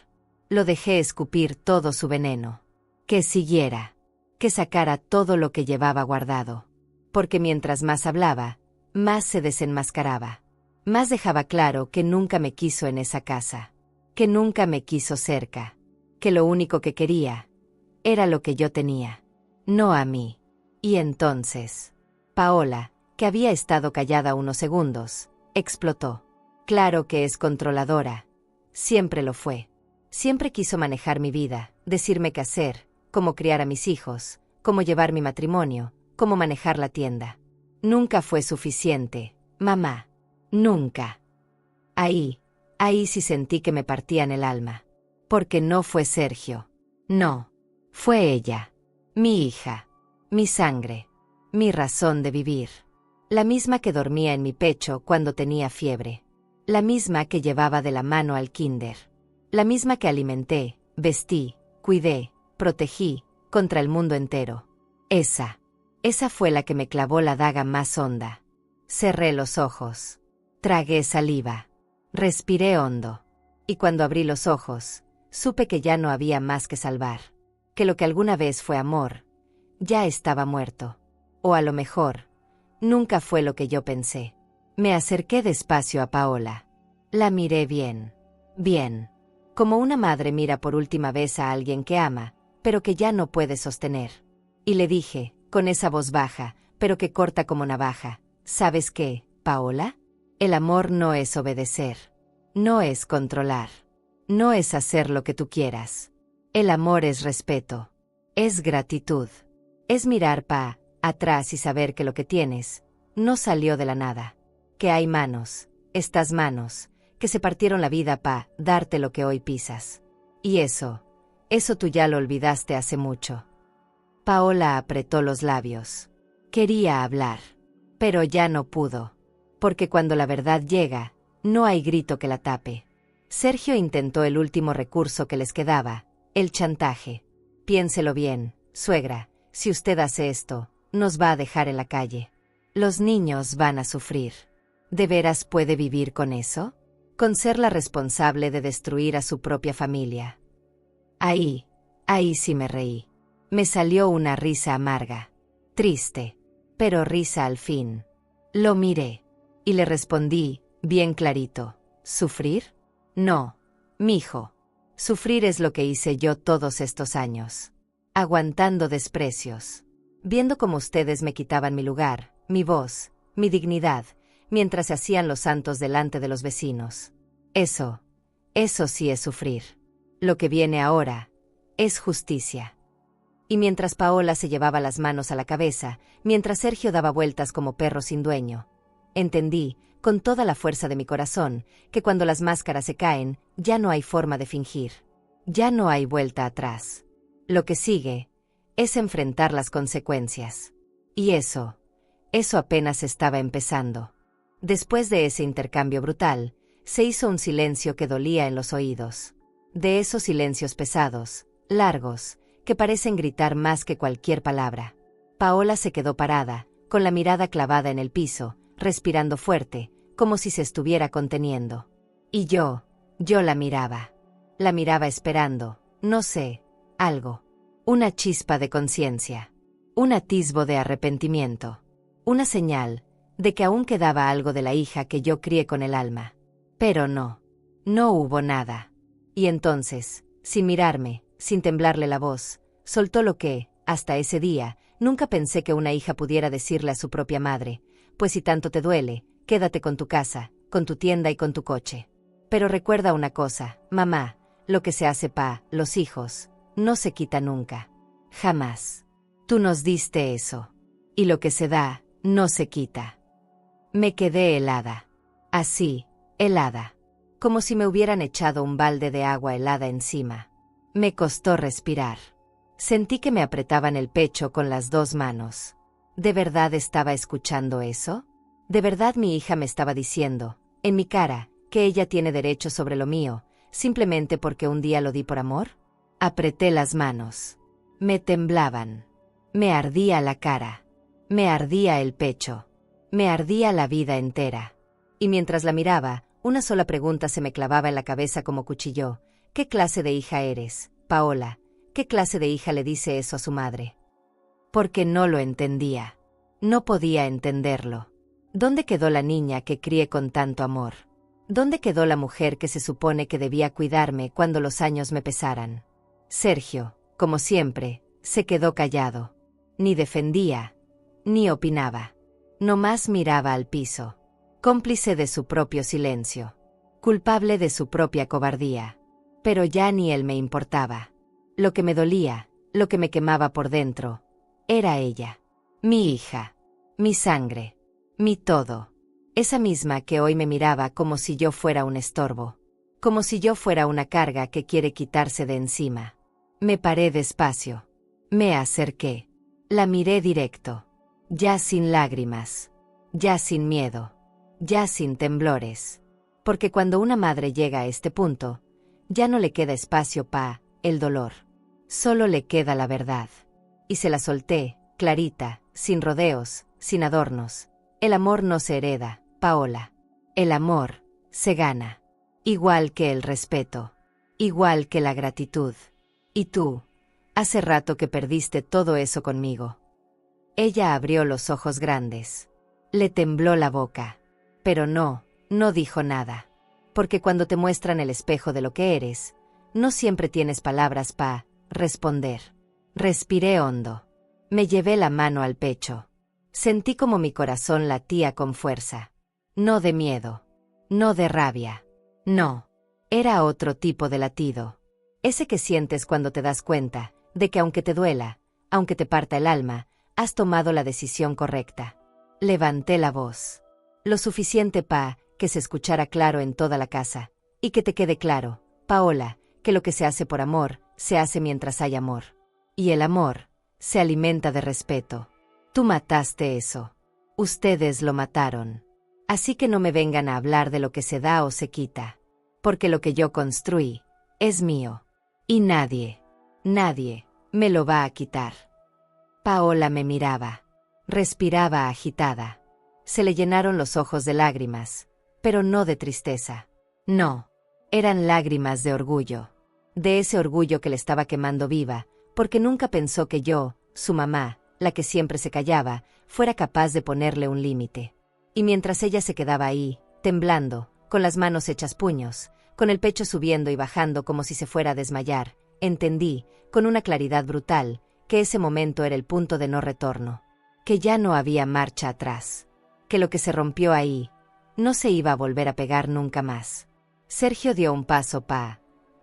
Lo dejé escupir todo su veneno. Que siguiera. Que sacara todo lo que llevaba guardado. Porque mientras más hablaba, más se desenmascaraba. Más dejaba claro que nunca me quiso en esa casa. Que nunca me quiso cerca. Que lo único que quería era lo que yo tenía. No a mí. Y entonces, Paola, que había estado callada unos segundos, explotó. Claro que es controladora. Siempre lo fue. Siempre quiso manejar mi vida, decirme qué hacer, cómo criar a mis hijos, cómo llevar mi matrimonio, cómo manejar la tienda. Nunca fue suficiente, mamá. Nunca. Ahí sí sentí que me partían el alma. Porque no fue Sergio. No. Fue ella. Mi hija. Mi sangre. Mi razón de vivir. La misma que dormía en mi pecho cuando tenía fiebre. La misma que llevaba de la mano al kinder. La misma que alimenté, vestí, cuidé, protegí, contra el mundo entero. Esa fue la que me clavó la daga más honda. Cerré los ojos. Tragué saliva. Respiré hondo. Y cuando abrí los ojos, supe que ya no había más que salvar. Que lo que alguna vez fue amor, ya estaba muerto. O a lo mejor, nunca fue lo que yo pensé. Me acerqué despacio a Paola. La miré bien. Bien. Como una madre mira por última vez a alguien que ama, pero que ya no puede sostener. Y le dije, con esa voz baja, pero que corta como navaja: ¿sabes qué, Paola? El amor no es obedecer. No es controlar. No es hacer lo que tú quieras. El amor es respeto. Es gratitud. Es mirar atrás y saber que lo que tienes no salió de la nada. Que hay manos, estas manos, que se partieron la vida darte lo que hoy pisas. Y eso tú ya lo olvidaste hace mucho. Paola apretó los labios. Quería hablar. Pero ya no pudo. Porque cuando la verdad llega, no hay grito que la tape. Sergio intentó el último recurso que les quedaba, el chantaje. Piénselo bien, suegra, si usted hace esto, nos va a dejar en la calle. Los niños van a sufrir. ¿De veras puede vivir con eso? Con ser la responsable de destruir a su propia familia. Ahí sí me reí. Me salió una risa amarga. Triste, pero risa al fin. Lo miré. Y le respondí, bien clarito, ¿sufrir? No, mijo. Sufrir es lo que hice yo todos estos años. Aguantando desprecios. Viendo cómo ustedes me quitaban mi lugar, mi voz, mi dignidad, mientras se hacían los santos delante de los vecinos. Eso sí es sufrir. Lo que viene ahora es justicia. Y mientras Paola se llevaba las manos a la cabeza, mientras Sergio daba vueltas como perro sin dueño, entendí, con toda la fuerza de mi corazón, que cuando las máscaras se caen, ya no hay forma de fingir. Ya no hay vuelta atrás. Lo que sigue es enfrentar las consecuencias. Y eso apenas estaba empezando. Después de ese intercambio brutal, se hizo un silencio que dolía en los oídos. De esos silencios pesados, largos, que parecen gritar más que cualquier palabra. Paola se quedó parada, con la mirada clavada en el piso, respirando fuerte, como si se estuviera conteniendo. Y yo la miraba. La miraba esperando, no sé, algo. Una chispa de conciencia. Un atisbo de arrepentimiento. Una señal de que aún quedaba algo de la hija que yo crié con el alma. Pero no hubo nada. Y entonces, sin mirarme, sin temblarle la voz, soltó lo que, hasta ese día, nunca pensé que una hija pudiera decirle a su propia madre: pues si tanto te duele, quédate con tu casa, con tu tienda y con tu coche. Pero recuerda una cosa, mamá, lo que se hace pa' los hijos, no se quita nunca. Jamás. Tú nos diste eso. Y lo que se da, no se quita. Me quedé helada. Así, helada. Como si me hubieran echado un balde de agua helada encima. Me costó respirar. Sentí que me apretaban el pecho con las dos manos. ¿De verdad estaba escuchando eso? ¿De verdad mi hija me estaba diciendo, en mi cara, que ella tiene derecho sobre lo mío, simplemente porque un día lo di por amor? Apreté las manos. Me temblaban. Me ardía la cara. Me ardía el pecho. Me ardía la vida entera. Y mientras la miraba, una sola pregunta se me clavaba en la cabeza como cuchillo. ¿Qué clase de hija eres, Paola? ¿Qué clase de hija le dice eso a su madre? Porque no lo entendía. No podía entenderlo. ¿Dónde quedó la niña que crié con tanto amor? ¿Dónde quedó la mujer que se supone que debía cuidarme cuando los años me pesaran? Sergio, como siempre, se quedó callado. Ni defendía, ni opinaba. Nomás miraba al piso, cómplice de su propio silencio, culpable de su propia cobardía. Pero ya ni él me importaba. Lo que me dolía, lo que me quemaba por dentro, era ella, mi hija, mi sangre, mi todo. Esa misma que hoy me miraba como si yo fuera un estorbo, como si yo fuera una carga que quiere quitarse de encima. Me paré despacio. Me acerqué. La miré directo. Ya sin lágrimas. Ya sin miedo. Ya sin temblores. Porque cuando una madre llega a este punto, ya no le queda espacio pa' el dolor. Solo le queda la verdad. Y se la solté, clarita, sin rodeos, sin adornos. El amor no se hereda, Paola. El amor se gana. Igual que el respeto. Igual que la gratitud. Y tú, hace rato que perdiste todo eso conmigo. Ella abrió los ojos grandes. Le tembló la boca. Pero no dijo nada. Porque cuando te muestran el espejo de lo que eres, no siempre tienes palabras pa' responder. Respiré hondo. Me llevé la mano al pecho. Sentí como mi corazón latía con fuerza. No de miedo. No de rabia. No. Era otro tipo de latido. Ese que sientes cuando te das cuenta de que aunque te duela, aunque te parta el alma, has tomado la decisión correcta. Levanté la voz. Lo suficiente pa' que se escuchara claro en toda la casa. Y que te quede claro, Paola, que lo que se hace por amor, se hace mientras hay amor. Y el amor se alimenta de respeto. Tú mataste eso. Ustedes lo mataron. Así que no me vengan a hablar de lo que se da o se quita. Porque lo que yo construí es mío. Y nadie me lo va a quitar. Paola me miraba. Respiraba agitada. Se le llenaron los ojos de lágrimas, pero no de tristeza. No, eran lágrimas de orgullo. De ese orgullo que le estaba quemando viva, porque nunca pensó que yo, su mamá, la que siempre se callaba, fuera capaz de ponerle un límite. Y mientras ella se quedaba ahí, temblando, con las manos hechas puños, con el pecho subiendo y bajando como si se fuera a desmayar, entendí, con una claridad brutal, que ese momento era el punto de no retorno. Que ya no había marcha atrás. Que lo que se rompió ahí no se iba a volver a pegar nunca más. Sergio dio un paso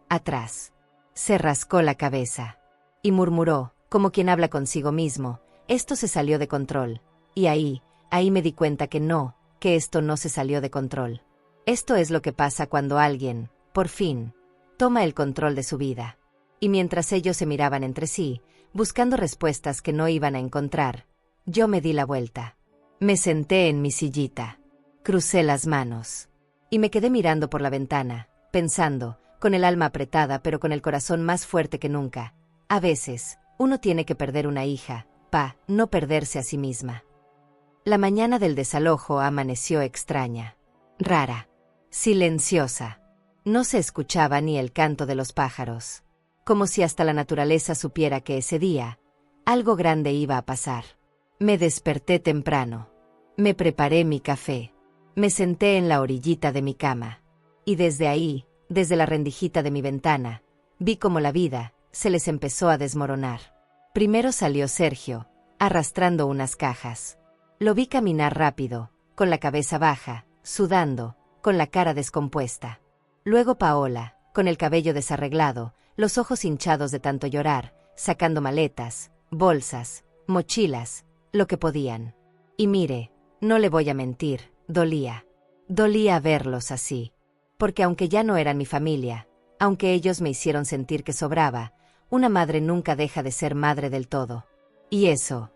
atrás. Se rascó la cabeza. Y murmuró, como quien habla consigo mismo, esto se salió de control. Y ahí me di cuenta que esto no se salió de control. Esto es lo que pasa cuando alguien, por fin, toma el control de su vida. Y mientras ellos se miraban entre sí, buscando respuestas que no iban a encontrar, yo me di la vuelta. Me senté en mi sillita. Crucé las manos. Y me quedé mirando por la ventana, pensando, con el alma apretada pero con el corazón más fuerte que nunca. A veces, uno tiene que perder una hija, no perderse a sí misma. La mañana del desalojo amaneció extraña, rara, silenciosa. No se escuchaba ni el canto de los pájaros. Como si hasta la naturaleza supiera que ese día, algo grande iba a pasar. Me desperté temprano. Me preparé mi café. Me senté en la orillita de mi cama. Y desde ahí, desde la rendijita de mi ventana, vi cómo la vida se les empezó a desmoronar. Primero salió Sergio, arrastrando unas cajas. Lo vi caminar rápido, con la cabeza baja, sudando, con la cara descompuesta. Luego Paola, con el cabello desarreglado, los ojos hinchados de tanto llorar, sacando maletas, bolsas, mochilas, lo que podían. Y mire, no le voy a mentir, dolía. Dolía verlos así. Porque aunque ya no eran mi familia, aunque ellos me hicieron sentir que sobraba, una madre nunca deja de ser madre del todo. Y eso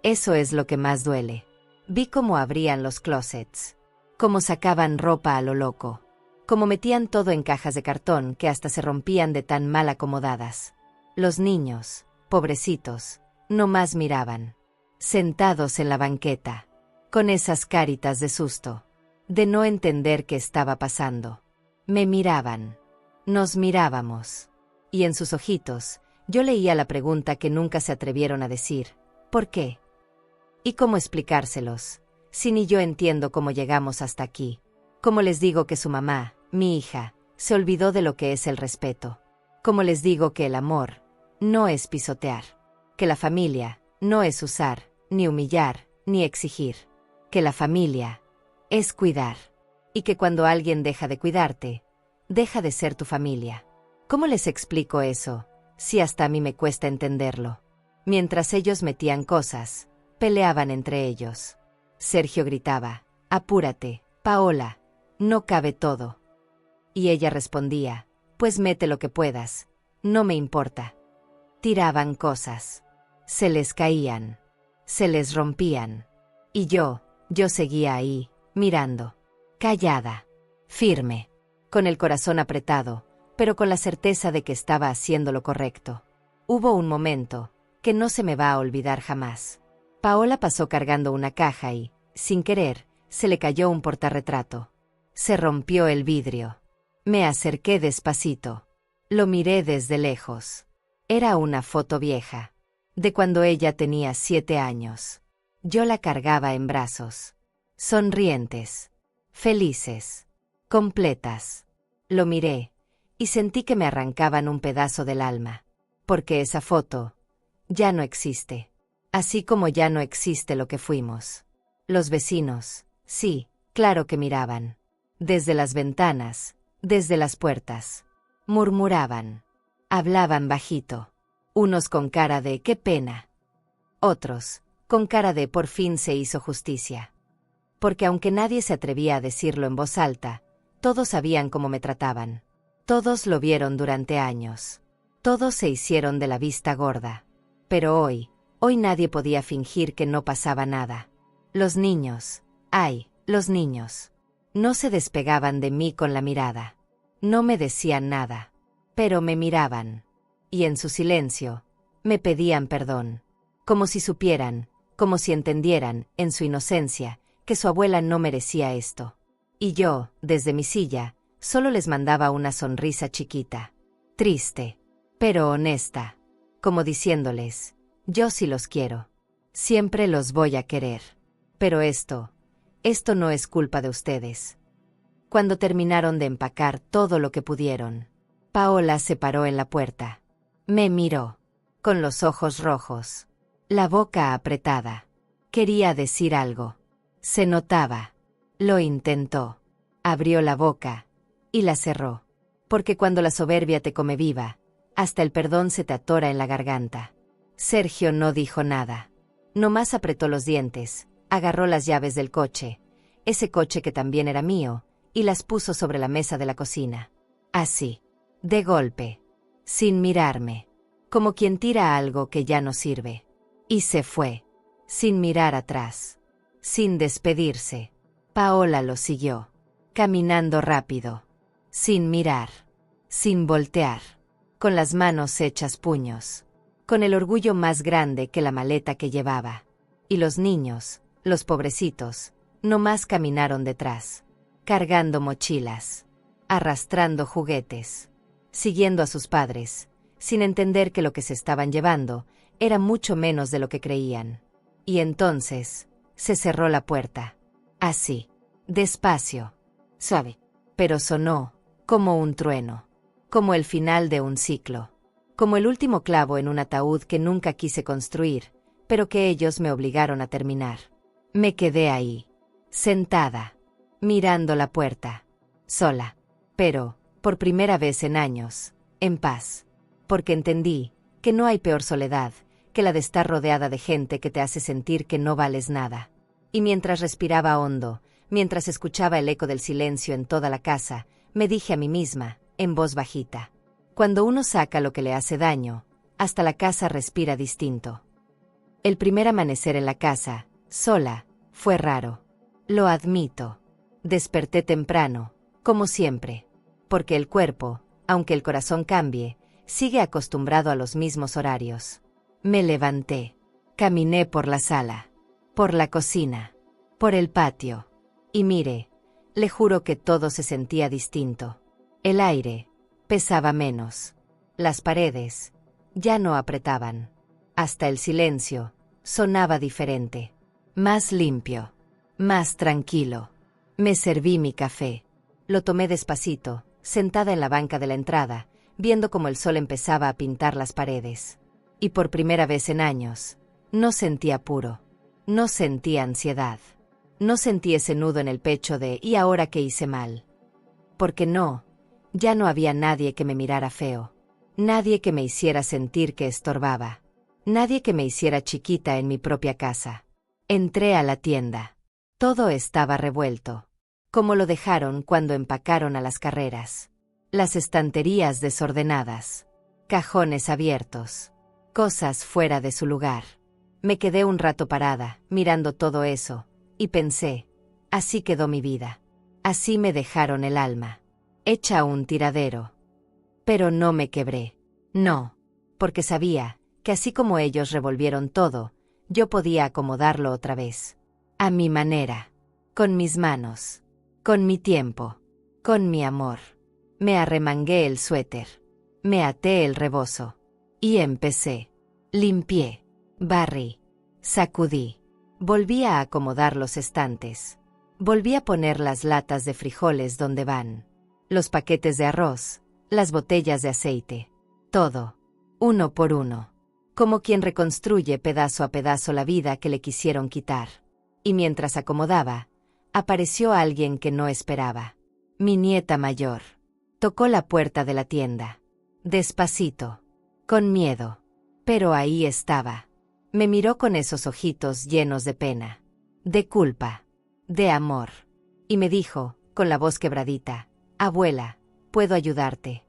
es lo que más duele. Vi cómo abrían los closets, cómo sacaban ropa a lo loco, cómo metían todo en cajas de cartón que hasta se rompían de tan mal acomodadas. Los niños, pobrecitos, no más miraban, sentados en la banqueta, con esas caritas de susto, de no entender qué estaba pasando. Me miraban, nos mirábamos, y en sus ojitos yo leía la pregunta que nunca se atrevieron a decir: ¿por qué? ¿Y cómo explicárselos, si ni yo entiendo cómo llegamos hasta aquí? ¿Cómo les digo que su mamá, mi hija, se olvidó de lo que es el respeto? ¿Cómo les digo que el amor no es pisotear? Que la familia no es usar, ni humillar, ni exigir. Que la familia es cuidar. Y que cuando alguien deja de cuidarte, deja de ser tu familia. ¿Cómo les explico eso, si hasta a mí me cuesta entenderlo? Mientras ellos metían cosas, peleaban entre ellos. Sergio gritaba: «Apúrate, Paola, no cabe todo». Y ella respondía: «Pues mete lo que puedas, no me importa». Tiraban cosas. Se les caían. Se les rompían. Y yo seguía ahí, mirando. Callada. Firme. Con el corazón apretado, pero con la certeza de que estaba haciendo lo correcto. Hubo un momento que no se me va a olvidar jamás. Paola pasó cargando una caja y, sin querer, se le cayó un portarretrato. Se rompió el vidrio. Me acerqué despacito. Lo miré desde lejos. Era una foto vieja, de cuando ella tenía 7 años. Yo la cargaba en brazos. Sonrientes. Felices. Completas. Lo miré, y sentí que me arrancaban un pedazo del alma. Porque esa foto ya no existe. Así como ya no existe lo que fuimos. Los vecinos, sí, claro que miraban. Desde las ventanas, desde las puertas. Murmuraban. Hablaban bajito. Unos con cara de «qué pena». Otros, con cara de «por fin se hizo justicia». Porque aunque nadie se atrevía a decirlo en voz alta, todos sabían cómo me trataban. Todos lo vieron durante años. Todos se hicieron de la vista gorda. Pero hoy nadie podía fingir que no pasaba nada. Los niños, ay, los niños. No se despegaban de mí con la mirada. No me decían nada, pero me miraban. Y en su silencio, me pedían perdón. Como si supieran, como si entendieran, en su inocencia, que su abuela no merecía esto. Y yo, desde mi silla, solo les mandaba una sonrisa chiquita, triste, pero honesta, como diciéndoles, yo sí los quiero. Siempre los voy a querer. Pero esto no es culpa de ustedes. Cuando terminaron de empacar todo lo que pudieron, Paola se paró en la puerta. Me miró, con los ojos rojos, la boca apretada. Quería decir algo. Se notaba. Lo intentó. Abrió la boca y la cerró. Porque cuando la soberbia te come viva, hasta el perdón se te atora en la garganta. Sergio no dijo nada. Nomás apretó los dientes, agarró las llaves del coche, ese coche que también era mío, y las puso sobre la mesa de la cocina. Así, de golpe, sin mirarme, como quien tira algo que ya no sirve. Y se fue, sin mirar atrás, sin despedirse. Paola lo siguió, caminando rápido, sin mirar, sin voltear, con las manos hechas puños, con el orgullo más grande que la maleta que llevaba. Y los niños, los pobrecitos, nomás caminaron detrás, cargando mochilas, arrastrando juguetes, siguiendo a sus padres, sin entender que lo que se estaban llevando era mucho menos de lo que creían. Y entonces, se cerró la puerta. Así, despacio, suave, pero sonó como un trueno, como el final de un ciclo, como el último clavo en un ataúd que nunca quise construir, pero que ellos me obligaron a terminar. Me quedé ahí, sentada, mirando la puerta, sola, pero, por primera vez en años, en paz, porque entendí que no hay peor soledad que la de estar rodeada de gente que te hace sentir que no vales nada. Y mientras respiraba hondo, mientras escuchaba el eco del silencio en toda la casa, me dije a mí misma, en voz bajita, cuando uno saca lo que le hace daño, hasta la casa respira distinto. El primer amanecer en la casa, sola, fue raro. Lo admito. Desperté temprano, como siempre, porque el cuerpo, aunque el corazón cambie, sigue acostumbrado a los mismos horarios. Me levanté, caminé por la sala, por la cocina, por el patio, y mire, le juro que todo se sentía distinto. El aire pesaba menos, las paredes ya no apretaban, hasta el silencio sonaba diferente, más limpio, más tranquilo. Me serví mi café, lo tomé despacito, sentada en la banca de la entrada, viendo cómo el sol empezaba a pintar las paredes. Y por primera vez en años, no sentí apuro, no sentí ansiedad, no sentí ese nudo en el pecho de ¿y ahora qué hice mal? Porque no, ya no había nadie que me mirara feo, nadie que me hiciera sentir que estorbaba, nadie que me hiciera chiquita en mi propia casa. Entré a la tienda. Todo estaba revuelto, como lo dejaron cuando empacaron a las carreras. Las estanterías desordenadas, cajones abiertos, cosas fuera de su lugar. Me quedé un rato parada, mirando todo eso, y pensé, así quedó mi vida. Así me dejaron el alma, hecha un tiradero. Pero no me quebré, no, porque sabía que así como ellos revolvieron todo, yo podía acomodarlo otra vez. A mi manera, con mis manos, con mi tiempo, con mi amor. Me arremangué el suéter, me até el rebozo, y empecé. Limpié, barrí, sacudí, volví a acomodar los estantes, volví a poner las latas de frijoles donde van, los paquetes de arroz, las botellas de aceite, todo, uno por uno, como quien reconstruye pedazo a pedazo la vida que le quisieron quitar. Y mientras acomodaba, apareció alguien que no esperaba. Mi nieta mayor. Tocó la puerta de la tienda. Despacito. Con miedo. Pero ahí estaba. Me miró con esos ojitos llenos de pena. De culpa. De amor. Y me dijo, con la voz quebradita, abuela, ¿puedo ayudarte?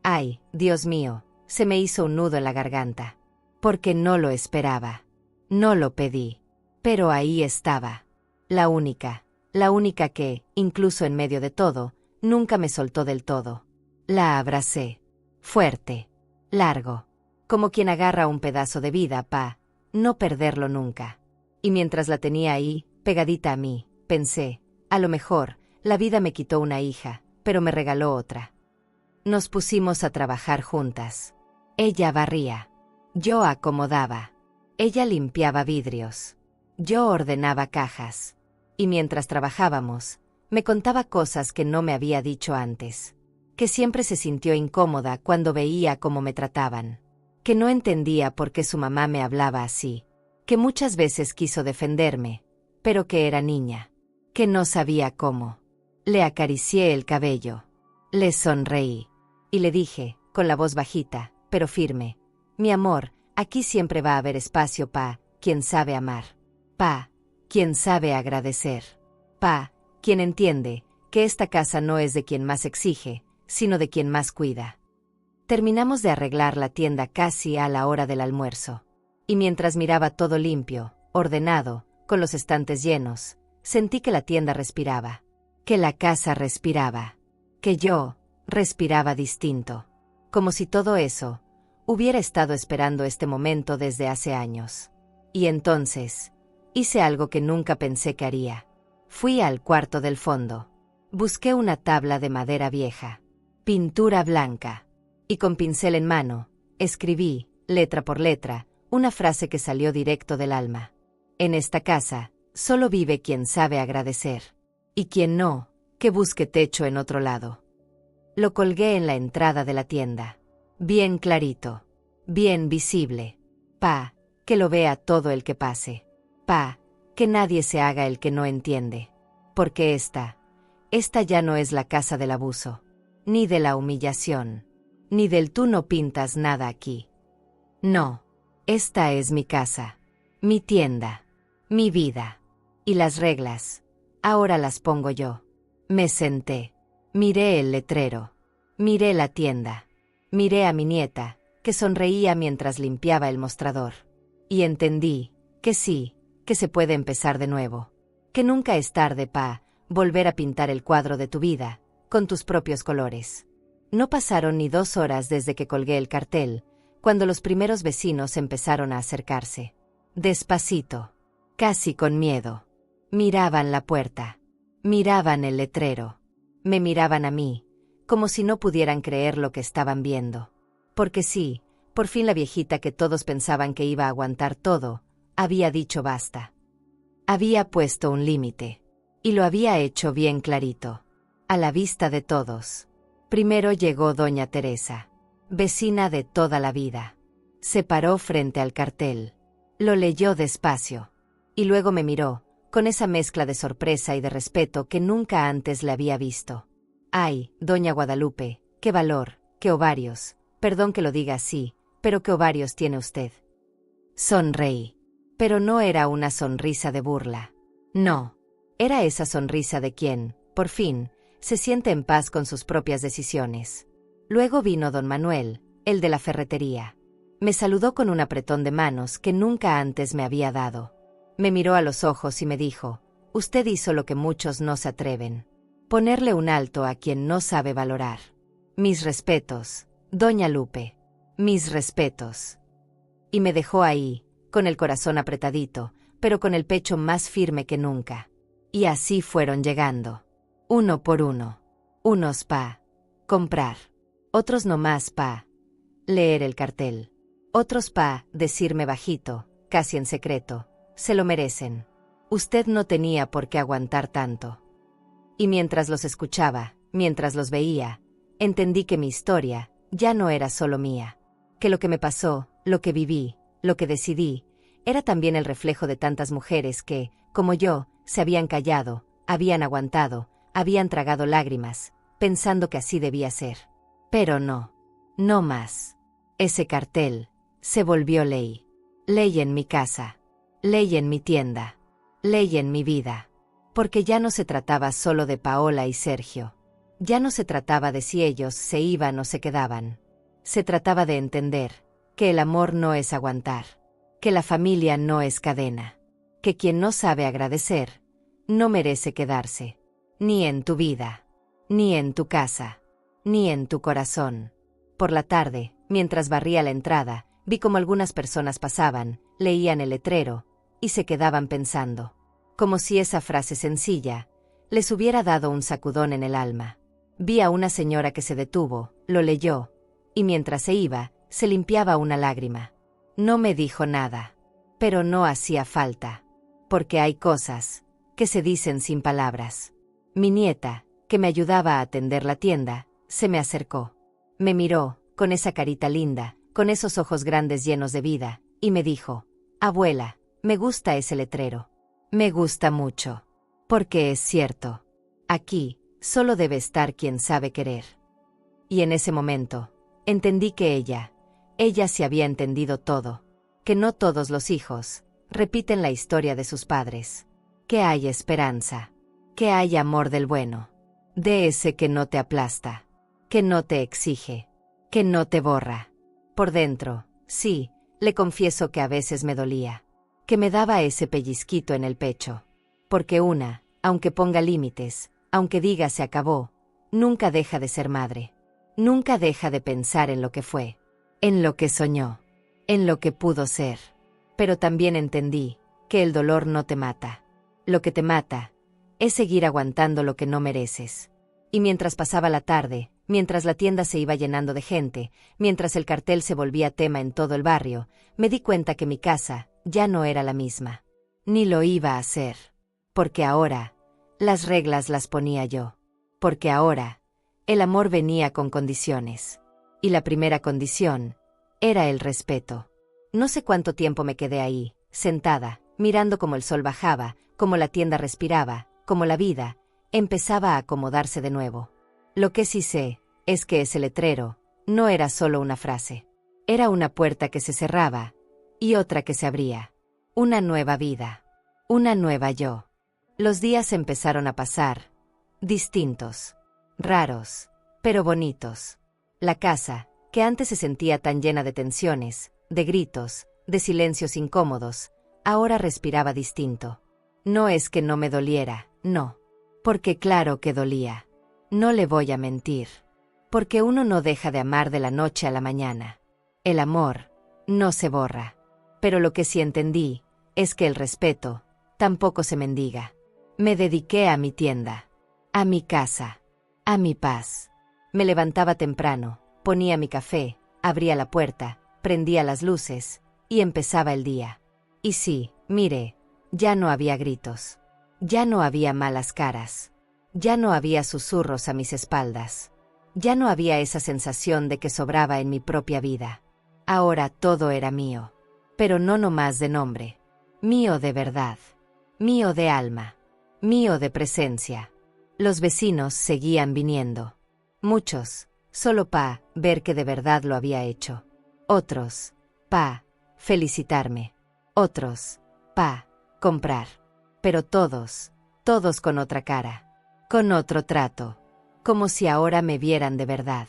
Ay, Dios mío, se me hizo un nudo en la garganta. Porque no lo esperaba. No lo pedí. Pero ahí estaba. La única que, incluso en medio de todo, nunca me soltó del todo. La abracé. Fuerte. Largo. Como quien agarra un pedazo de vida pa' no perderlo nunca. Y mientras la tenía ahí, pegadita a mí, pensé, a lo mejor, la vida me quitó una hija, pero me regaló otra. Nos pusimos a trabajar juntas. Ella barría. Yo acomodaba. Ella limpiaba vidrios. Yo ordenaba cajas. Y mientras trabajábamos, me contaba cosas que no me había dicho antes. Que siempre se sintió incómoda cuando veía cómo me trataban. Que no entendía por qué su mamá me hablaba así. Que muchas veces quiso defenderme, pero que era niña. Que no sabía cómo. Le acaricié el cabello. Le sonreí. Y le dije, con la voz bajita, pero firme: mi amor, aquí siempre va a haber espacio pa' quien sabe amar. Pa' quien sabe agradecer. Pa' quien entiende que esta casa no es de quien más exige, sino de quien más cuida. Terminamos de arreglar la tienda casi a la hora del almuerzo. Y mientras miraba todo limpio, ordenado, con los estantes llenos, sentí que la tienda respiraba. Que la casa respiraba. Que yo respiraba distinto. Como si todo eso hubiera estado esperando este momento desde hace años. Y entonces hice algo que nunca pensé que haría. Fui al cuarto del fondo. Busqué una tabla de madera vieja. Pintura blanca. Y con pincel en mano, escribí, letra por letra, una frase que salió directo del alma. En esta casa, solo vive quien sabe agradecer. Y quien no, que busque techo en otro lado. Lo colgué en la entrada de la tienda. Bien clarito. Bien visible. Pa' que lo vea todo el que pase. Pa' que nadie se haga el que no entiende. Porque esta ya no es la casa del abuso. Ni de la humillación. Ni del tú no pintas nada aquí. No. Esta es mi casa. Mi tienda. Mi vida. Y las reglas, ahora las pongo yo. Me senté. Miré el letrero. Miré la tienda. Miré a mi nieta, que sonreía mientras limpiaba el mostrador. Y entendí que sí, que se puede empezar de nuevo. Que nunca es tarde pa' volver a pintar el cuadro de tu vida, con tus propios colores. No pasaron ni 2 horas desde que colgué el cartel, cuando los primeros vecinos empezaron a acercarse. Despacito. Casi con miedo. Miraban la puerta. Miraban el letrero. Me miraban a mí, como si no pudieran creer lo que estaban viendo. Porque sí, por fin la viejita que todos pensaban que iba a aguantar todo, había dicho basta. Había puesto un límite. Y lo había hecho bien clarito. A la vista de todos. Primero llegó doña Teresa. Vecina de toda la vida. Se paró frente al cartel. Lo leyó despacio. Y luego me miró, con esa mezcla de sorpresa y de respeto que nunca antes le había visto. Ay, doña Guadalupe, qué valor, qué ovarios, perdón que lo diga así, pero qué ovarios tiene usted. Sonreí. Pero no era una sonrisa de burla. No. Era esa sonrisa de quien, por fin, se siente en paz con sus propias decisiones. Luego vino don Manuel, el de la ferretería. Me saludó con un apretón de manos que nunca antes me había dado. Me miró a los ojos y me dijo: usted hizo lo que muchos no se atreven. Ponerle un alto a quien no sabe valorar. Mis respetos, doña Lupe. Mis respetos. Y me dejó ahí, con el corazón apretadito, pero con el pecho más firme que nunca. Y así fueron llegando. Uno por uno. Unos pa' comprar. Otros nomás pa' leer el cartel. Otros pa' decirme bajito, casi en secreto: se lo merecen. Usted no tenía por qué aguantar tanto. Y mientras los escuchaba, mientras los veía, entendí que mi historia ya no era solo mía. Que lo que me pasó, lo que viví, lo que decidí, era también el reflejo de tantas mujeres que, como yo, se habían callado, habían aguantado, habían tragado lágrimas, pensando que así debía ser. Pero no. No más. Ese cartel se volvió ley. Ley en mi casa. Ley en mi tienda. Ley en mi vida. Porque ya no se trataba solo de Paola y Sergio. Ya no se trataba de si ellos se iban o se quedaban. Se trataba de entender que el amor no es aguantar. Que la familia no es cadena. que quien no sabe agradecer, no merece quedarse, ni en tu vida, ni en tu casa, ni en tu corazón. Por la tarde, mientras barría la entrada, vi como algunas personas pasaban, leían el letrero, y se quedaban pensando, como si esa frase sencilla les hubiera dado un sacudón en el alma. Vi a una señora que se detuvo, lo leyó, y mientras se iba, se limpiaba una lágrima. No me dijo nada, pero no hacía falta, porque hay cosas que se dicen sin palabras. Mi nieta, que me ayudaba a atender la tienda, se me acercó. Me miró, con esa carita linda, con esos ojos grandes llenos de vida, y me dijo, abuela, me gusta ese letrero. Me gusta mucho. Porque es cierto. Aquí, solo debe estar quien sabe querer. Y en ese momento, entendí que ella se había entendido todo. Que no todos los hijos repiten la historia de sus padres. Que hay esperanza. Que hay amor del bueno. De ese que no te aplasta. Que no te exige. Que no te borra. Por dentro, sí, le confieso que a veces me dolía. Que me daba ese pellizquito en el pecho. Porque una, aunque ponga límites, aunque diga se acabó, nunca deja de ser madre. Nunca deja de pensar en lo que fue, en lo que soñó, en lo que pudo ser. Pero también entendí que el dolor no te mata. Lo que te mata es seguir aguantando lo que no mereces. Y mientras pasaba la tarde, mientras la tienda se iba llenando de gente, mientras el cartel se volvía tema en todo el barrio, me di cuenta que mi casa ya no era la misma. Ni lo iba a ser. Porque ahora, las reglas las ponía yo. Porque ahora, el amor venía con condiciones. Y la primera condición era el respeto. No sé cuánto tiempo me quedé ahí, sentada, mirando cómo el sol bajaba, cómo la tienda respiraba, cómo la vida empezaba a acomodarse de nuevo. Lo que sí sé es que ese letrero no era solo una frase. Era una puerta que se cerraba y otra que se abría. Una nueva vida. Una nueva yo. Los días empezaron a pasar, distintos, raros, pero bonitos. La casa, que antes se sentía tan llena de tensiones, de gritos, de silencios incómodos, ahora respiraba distinto. No es que no me doliera, no. Porque claro que dolía. No le voy a mentir. Porque uno no deja de amar de la noche a la mañana. El amor no se borra. Pero lo que sí entendí es que el respeto tampoco se mendiga. Me dediqué a mi tienda, a mi casa, a mi paz. Me levantaba temprano, ponía mi café, abría la puerta, prendía las luces, y empezaba el día. Y sí, mire, ya no había gritos. Ya no había malas caras. Ya no había susurros a mis espaldas. Ya no había esa sensación de que sobraba en mi propia vida. Ahora todo era mío. Pero no nomás de nombre. Mío de verdad. Mío de alma. Mío de presencia. Los vecinos seguían viniendo. Muchos, solo pa' ver que de verdad lo había hecho. Otros, pa' felicitarme. Otros, pa' comprar. Pero todos con otra cara. Con otro trato. Como si ahora me vieran de verdad.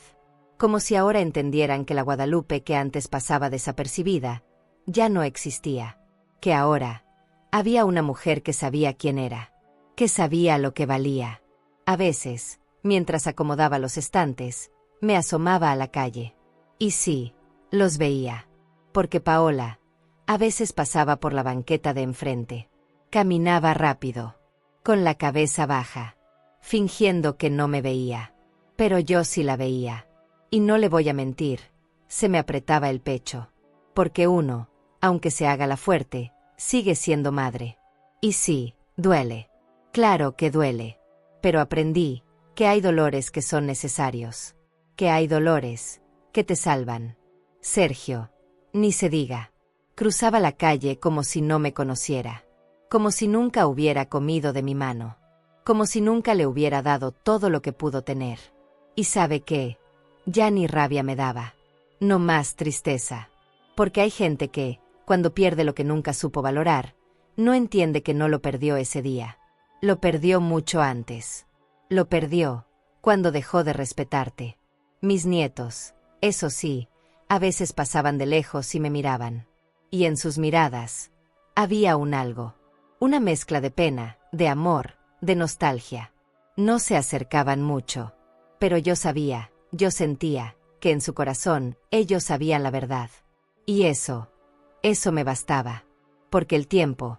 Como si ahora entendieran que la Guadalupe que antes pasaba desapercibida, ya no existía. Que ahora había una mujer que sabía quién era. Que sabía lo que valía. A veces, mientras acomodaba los estantes, me asomaba a la calle. Y sí, los veía. Porque Paola a veces pasaba por la banqueta de enfrente. Caminaba rápido, con la cabeza baja, fingiendo que no me veía. Pero yo sí la veía. Y no le voy a mentir, se me apretaba el pecho. Porque uno, aunque se haga la fuerte, sigue siendo madre. Y sí, duele. Claro que duele. Pero aprendí que hay dolores que son necesarios. Que hay dolores que te salvan. Sergio, ni se diga. Cruzaba la calle como si no me conociera. Como si nunca hubiera comido de mi mano. Como si nunca le hubiera dado todo lo que pudo tener. Y ¿sabe qué? Ya ni rabia me daba. No más tristeza. Porque hay gente que, cuando pierde lo que nunca supo valorar, no entiende que no lo perdió ese día. Lo perdió mucho antes. Lo perdió cuando dejó de respetarte. Mis nietos, eso sí, a veces pasaban de lejos y me miraban. Y en sus miradas había un algo. Una mezcla de pena, de amor, de nostalgia. No se acercaban mucho. Pero yo sabía, yo sentía, que en su corazón, ellos sabían la verdad. Y eso me bastaba. Porque el tiempo,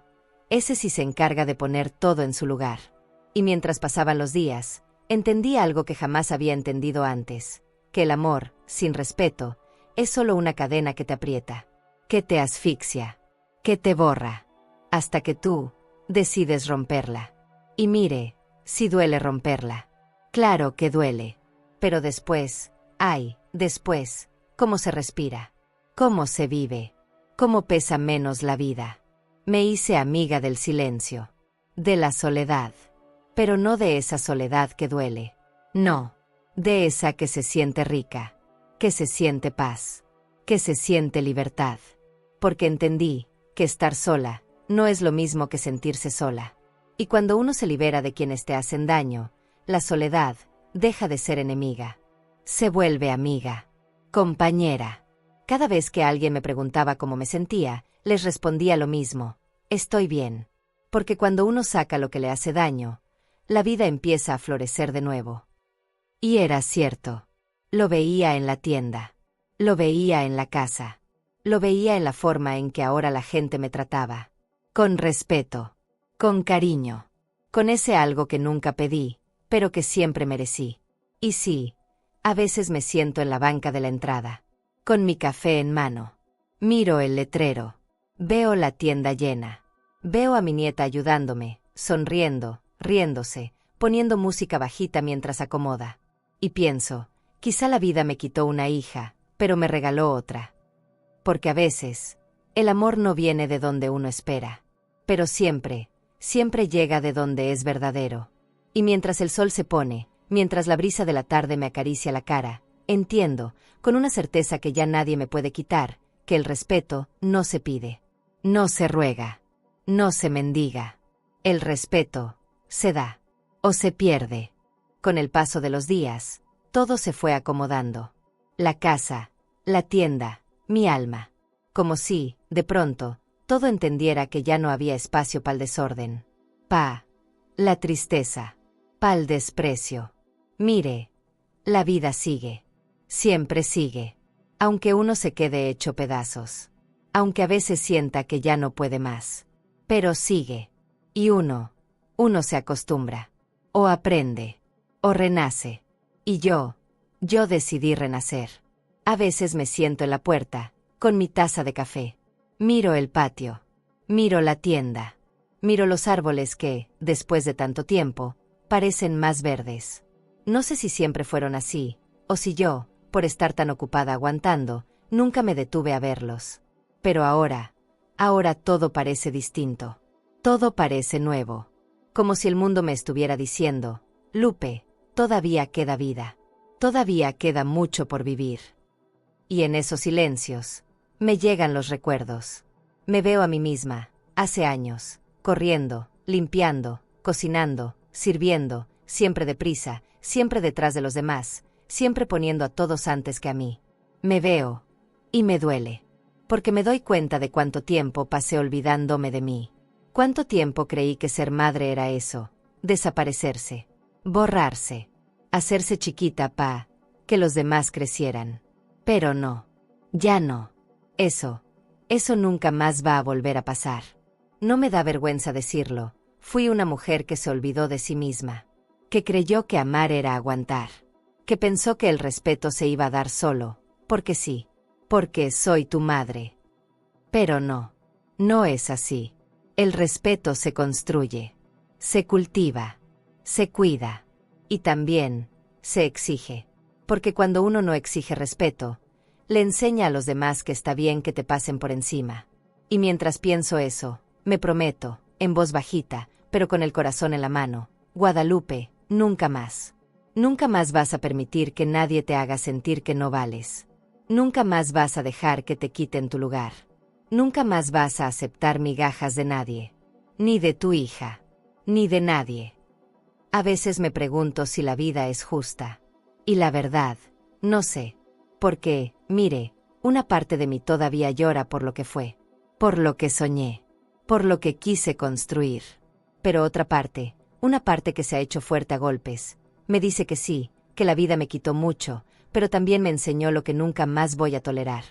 ese sí se encarga de poner todo en su lugar. Y mientras pasaban los días, entendí algo que jamás había entendido antes, que el amor, sin respeto, es solo una cadena que te aprieta, que te asfixia, que te borra, hasta que tú decides romperla. Y mire, si duele romperla. Claro que duele. Pero después, ay, después, ¿cómo se respira? ¿Cómo se vive? ¿Cómo pesa menos la vida? Me hice amiga del silencio, de la soledad. Pero no de esa soledad que duele. No, de esa que se siente rica, que se siente paz, que se siente libertad. Porque entendí que estar sola no es lo mismo que sentirse sola. Y cuando uno se libera de quienes te hacen daño, la soledad deja de ser enemiga. Se vuelve amiga, compañera. Cada vez que alguien me preguntaba cómo me sentía, les respondía lo mismo: estoy bien. Porque cuando uno saca lo que le hace daño, la vida empieza a florecer de nuevo. Y era cierto. Lo veía en la tienda. Lo veía en la casa. Lo veía en la forma en que ahora la gente me trataba. Con respeto. Con cariño. Con ese algo que nunca pedí, pero que siempre merecí. Y sí, a veces me siento en la banca de la entrada, con mi café en mano. Miro el letrero. Veo la tienda llena. Veo a mi nieta ayudándome, sonriendo, riéndose, poniendo música bajita mientras acomoda. Y pienso, quizá la vida me quitó una hija, pero me regaló otra. Porque a veces, el amor no viene de donde uno espera. Pero siempre llega de donde es verdadero. Y mientras el sol se pone, mientras la brisa de la tarde me acaricia la cara, entiendo, con una certeza que ya nadie me puede quitar, que el respeto no se pide, no se ruega, no se mendiga. El respeto se da o se pierde. Con el paso de los días, todo se fue acomodando. La casa, la tienda, mi alma. Como si, de pronto, todo entendiera que ya no había espacio para el desorden. La tristeza, el desprecio. Mire, la vida sigue. Siempre sigue. Aunque uno se quede hecho pedazos. Aunque a veces sienta que ya no puede más. Pero sigue. Y uno se acostumbra. O aprende. O renace. Y yo decidí renacer. A veces me siento en la puerta, con mi taza de café. Miro el patio. Miro la tienda. Miro los árboles que, después de tanto tiempo, parecen más verdes. No sé si siempre fueron así, o si yo, por estar tan ocupada aguantando, nunca me detuve a verlos. Pero ahora todo parece distinto. Todo parece nuevo. Como si el mundo me estuviera diciendo: Lupe, todavía queda vida. Todavía queda mucho por vivir. Y en esos silencios, me llegan los recuerdos. Me veo a mí misma, hace años, corriendo, limpiando, cocinando, sirviendo, siempre deprisa, siempre detrás de los demás, siempre poniendo a todos antes que a mí. Me veo, y me duele. Porque me doy cuenta de cuánto tiempo pasé olvidándome de mí. Cuánto tiempo creí que ser madre era eso, desaparecerse, borrarse, hacerse chiquita que los demás crecieran. Pero no, ya no. Eso nunca más va a volver a pasar. No me da vergüenza decirlo, fui una mujer que se olvidó de sí misma, que creyó que amar era aguantar, que pensó que el respeto se iba a dar solo, porque sí, porque soy tu madre. Pero no es así. El respeto se construye, se cultiva, se cuida, y también se exige. Porque cuando uno no exige respeto, le enseña a los demás que está bien que te pasen por encima. Y mientras pienso eso, me prometo, en voz bajita, pero con el corazón en la mano: Guadalupe, nunca más. Nunca más vas a permitir que nadie te haga sentir que no vales. Nunca más vas a dejar que te quiten tu lugar. Nunca más vas a aceptar migajas de nadie. Ni de tu hija. Ni de nadie. A veces me pregunto si la vida es justa. Y la verdad, no sé. Porque, mire, una parte de mí todavía llora por lo que fue. Por lo que soñé. por lo que quise construir. Pero otra parte, una parte que se ha hecho fuerte a golpes, me dice que sí, que la vida me quitó mucho, pero también me enseñó lo que nunca más voy a tolerar.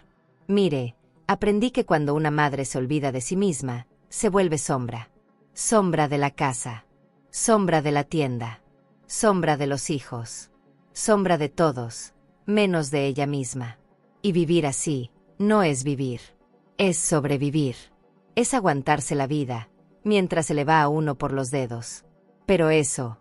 Mire, aprendí que cuando una madre se olvida de sí misma, se vuelve sombra. Sombra de la casa. Sombra de la tienda. Sombra de los hijos. Sombra de todos, menos de ella misma. Y vivir así, no es vivir. Es sobrevivir. Es aguantarse la vida, mientras se le va a uno por los dedos. Pero eso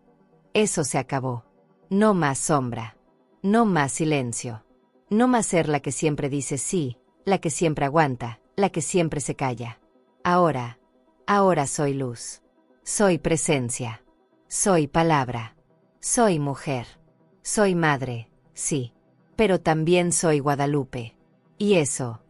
se acabó. No más sombra. No más silencio. No más ser la que siempre dice sí, la que siempre aguanta, la que siempre se calla. Ahora soy luz. Soy presencia. Soy palabra. Soy mujer. Soy madre, sí. Pero también soy Guadalupe. Y eso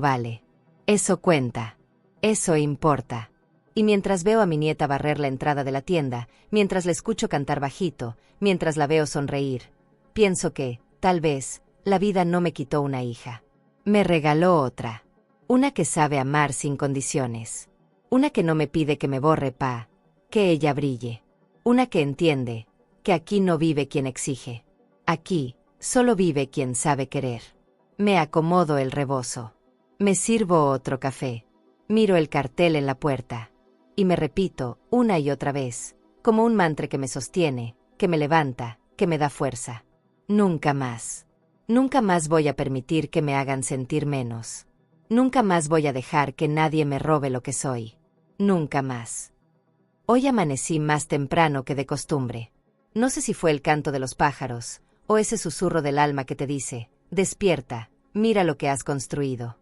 vale. Eso cuenta. Eso importa. Y mientras veo a mi nieta barrer la entrada de la tienda, mientras la escucho cantar bajito, mientras la veo sonreír, pienso que, tal vez, la vida no me quitó una hija. Me regaló otra. Una que sabe amar sin condiciones. Una que no me pide que me borre que ella brille. Una que entiende que aquí no vive quien exige. Aquí solo vive quien sabe querer. Me acomodo el rebozo. Me sirvo otro café. Miro el cartel en la puerta. Y me repito, una y otra vez, como un mantra que me sostiene, que me levanta, que me da fuerza. Nunca más. Nunca más voy a permitir que me hagan sentir menos. Nunca más voy a dejar que nadie me robe lo que soy. Nunca más. Hoy amanecí más temprano que de costumbre. No sé si fue el canto de los pájaros, o ese susurro del alma que te dice, despierta, mira lo que has construido.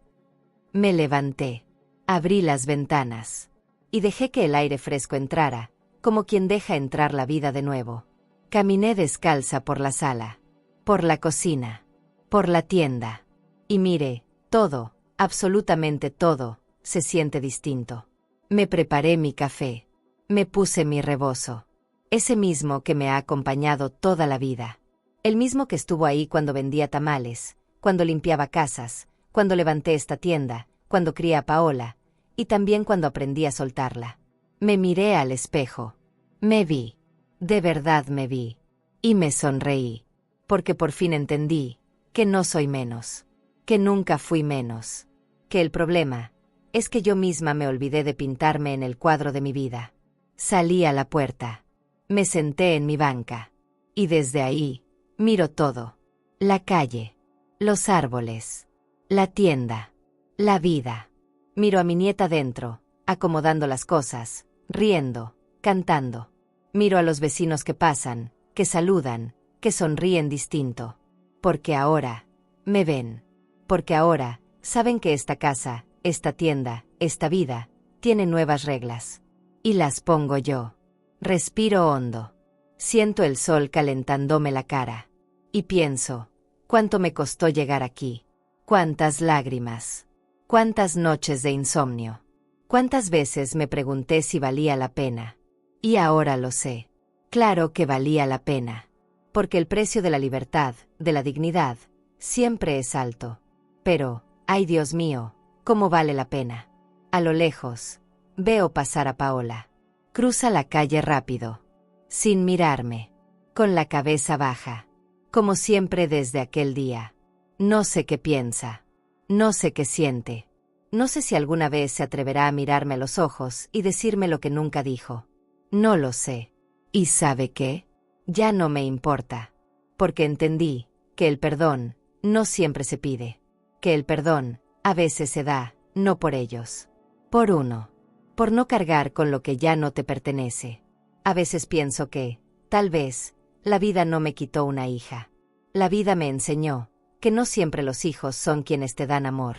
Me levanté. Abrí las ventanas. Y dejé que el aire fresco entrara, como quien deja entrar la vida de nuevo. Caminé descalza por la sala, por la cocina, por la tienda. Y mire, todo, absolutamente todo, se siente distinto. Me preparé mi café. Me puse mi rebozo. Ese mismo que me ha acompañado toda la vida. El mismo que estuvo ahí cuando vendía tamales, cuando limpiaba casas, cuando levanté esta tienda, cuando crié a Paola, y también cuando aprendí a soltarla. Me miré al espejo. Me vi. De verdad me vi. Y me sonreí. Porque por fin entendí que no soy menos. Que nunca fui menos. Que el problema es que yo misma me olvidé de pintarme en el cuadro de mi vida. Salí a la puerta. Me senté en mi banca. Y desde ahí, miro todo. La calle. Los árboles. La tienda. La vida. Miro a mi nieta dentro, acomodando las cosas, riendo, cantando. Miro a los vecinos que pasan, que saludan, que sonríen distinto. Porque ahora me ven. Porque ahora saben que esta casa, esta tienda, esta vida, tiene nuevas reglas. Y las pongo yo. Respiro hondo. Siento el sol calentándome la cara. Y pienso, ¿cuánto me costó llegar aquí? ¿Cuántas lágrimas? ¿Cuántas noches de insomnio? ¿Cuántas veces me pregunté si valía la pena? Y ahora lo sé. Claro que valía la pena. Porque el precio de la libertad, de la dignidad, siempre es alto. Pero, ay Dios mío, ¿cómo vale la pena? A lo lejos, veo pasar a Paola. Cruza la calle rápido. Sin mirarme. Con la cabeza baja. Como siempre desde aquel día. No sé qué piensa. No sé qué siente. No sé si alguna vez se atreverá a mirarme a los ojos y decirme lo que nunca dijo. No lo sé. ¿Y sabe qué? Ya no me importa. Porque entendí que el perdón no siempre se pide. Que el perdón a veces se da, no por ellos. Por uno. Por no cargar con lo que ya no te pertenece. A veces pienso que, tal vez, la vida no me quitó una hija. La vida me enseñó que no siempre los hijos son quienes te dan amor.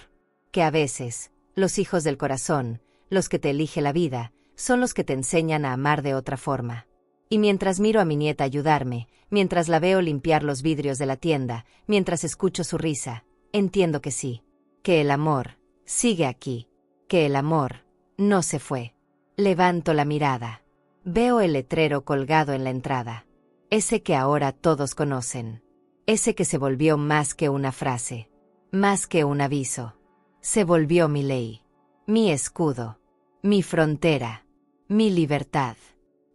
Que a veces, los hijos del corazón, los que te elige la vida, son los que te enseñan a amar de otra forma. Y mientras miro a mi nieta ayudarme, mientras la veo limpiar los vidrios de la tienda, mientras escucho su risa, entiendo que sí. Que el amor sigue aquí. Que el amor no se fue. Levanto la mirada. Veo el letrero colgado en la entrada. Ese que ahora todos conocen. Ese que se volvió más que una frase. Más que un aviso. Se volvió mi ley. Mi escudo. mi frontera, mi libertad.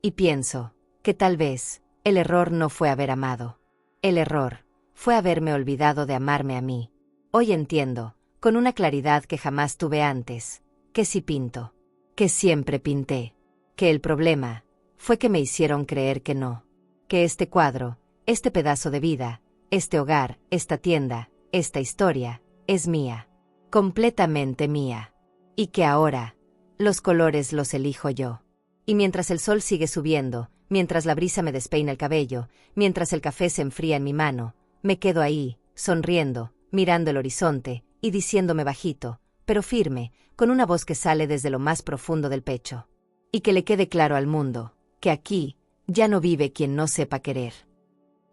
Y pienso que tal vez el error no fue haber amado. El error fue haberme olvidado de amarme a mí. Hoy entiendo, con una claridad que jamás tuve antes, que sí pinto, que siempre pinté, que el problema fue que me hicieron creer que no, que este cuadro, este pedazo de vida, este hogar, esta tienda, esta historia, es mía, completamente mía, y que ahora los colores los elijo yo. Y mientras el sol sigue subiendo, mientras la brisa me despeina el cabello, mientras el café se enfría en mi mano, me quedo ahí, sonriendo, mirando el horizonte, y diciéndome bajito, pero firme, con una voz que sale desde lo más profundo del pecho. Y que le quede claro al mundo, que aquí ya no vive quien no sepa querer.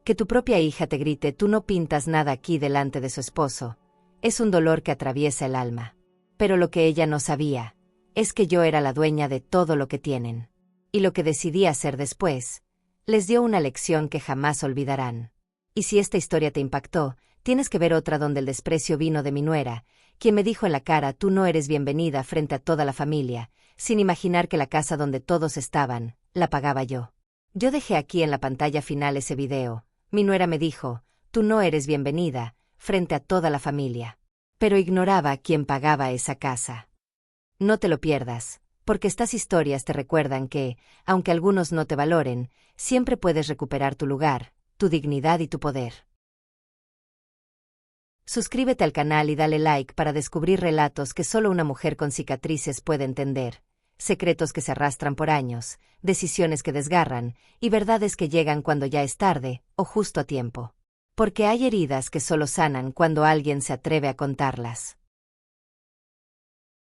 Que tu propia hija te grite tú no pintas nada aquí delante de su esposo, es un dolor que atraviesa el alma. Pero lo que ella no sabía, es que yo era la dueña de todo lo que tienen. Y lo que decidí hacer después, les dio una lección que jamás olvidarán. Y si esta historia te impactó, tienes que ver otra donde el desprecio vino de mi nuera, quien me dijo en la cara tú no eres bienvenida frente a toda la familia, sin imaginar que la casa donde todos estaban, la pagaba yo. Yo dejé aquí en la pantalla final ese video. Mi nuera me dijo, tú no eres bienvenida, frente a toda la familia. Pero ignoraba quién pagaba esa casa. No te lo pierdas, porque estas historias te recuerdan que, aunque algunos no te valoren, siempre puedes recuperar tu lugar, tu dignidad y tu poder. Suscríbete al canal y dale like para descubrir relatos que solo una mujer con cicatrices puede entender, secretos que se arrastran por años, decisiones que desgarran, y verdades que llegan cuando ya es tarde, o justo a tiempo. Porque hay heridas que solo sanan cuando alguien se atreve a contarlas.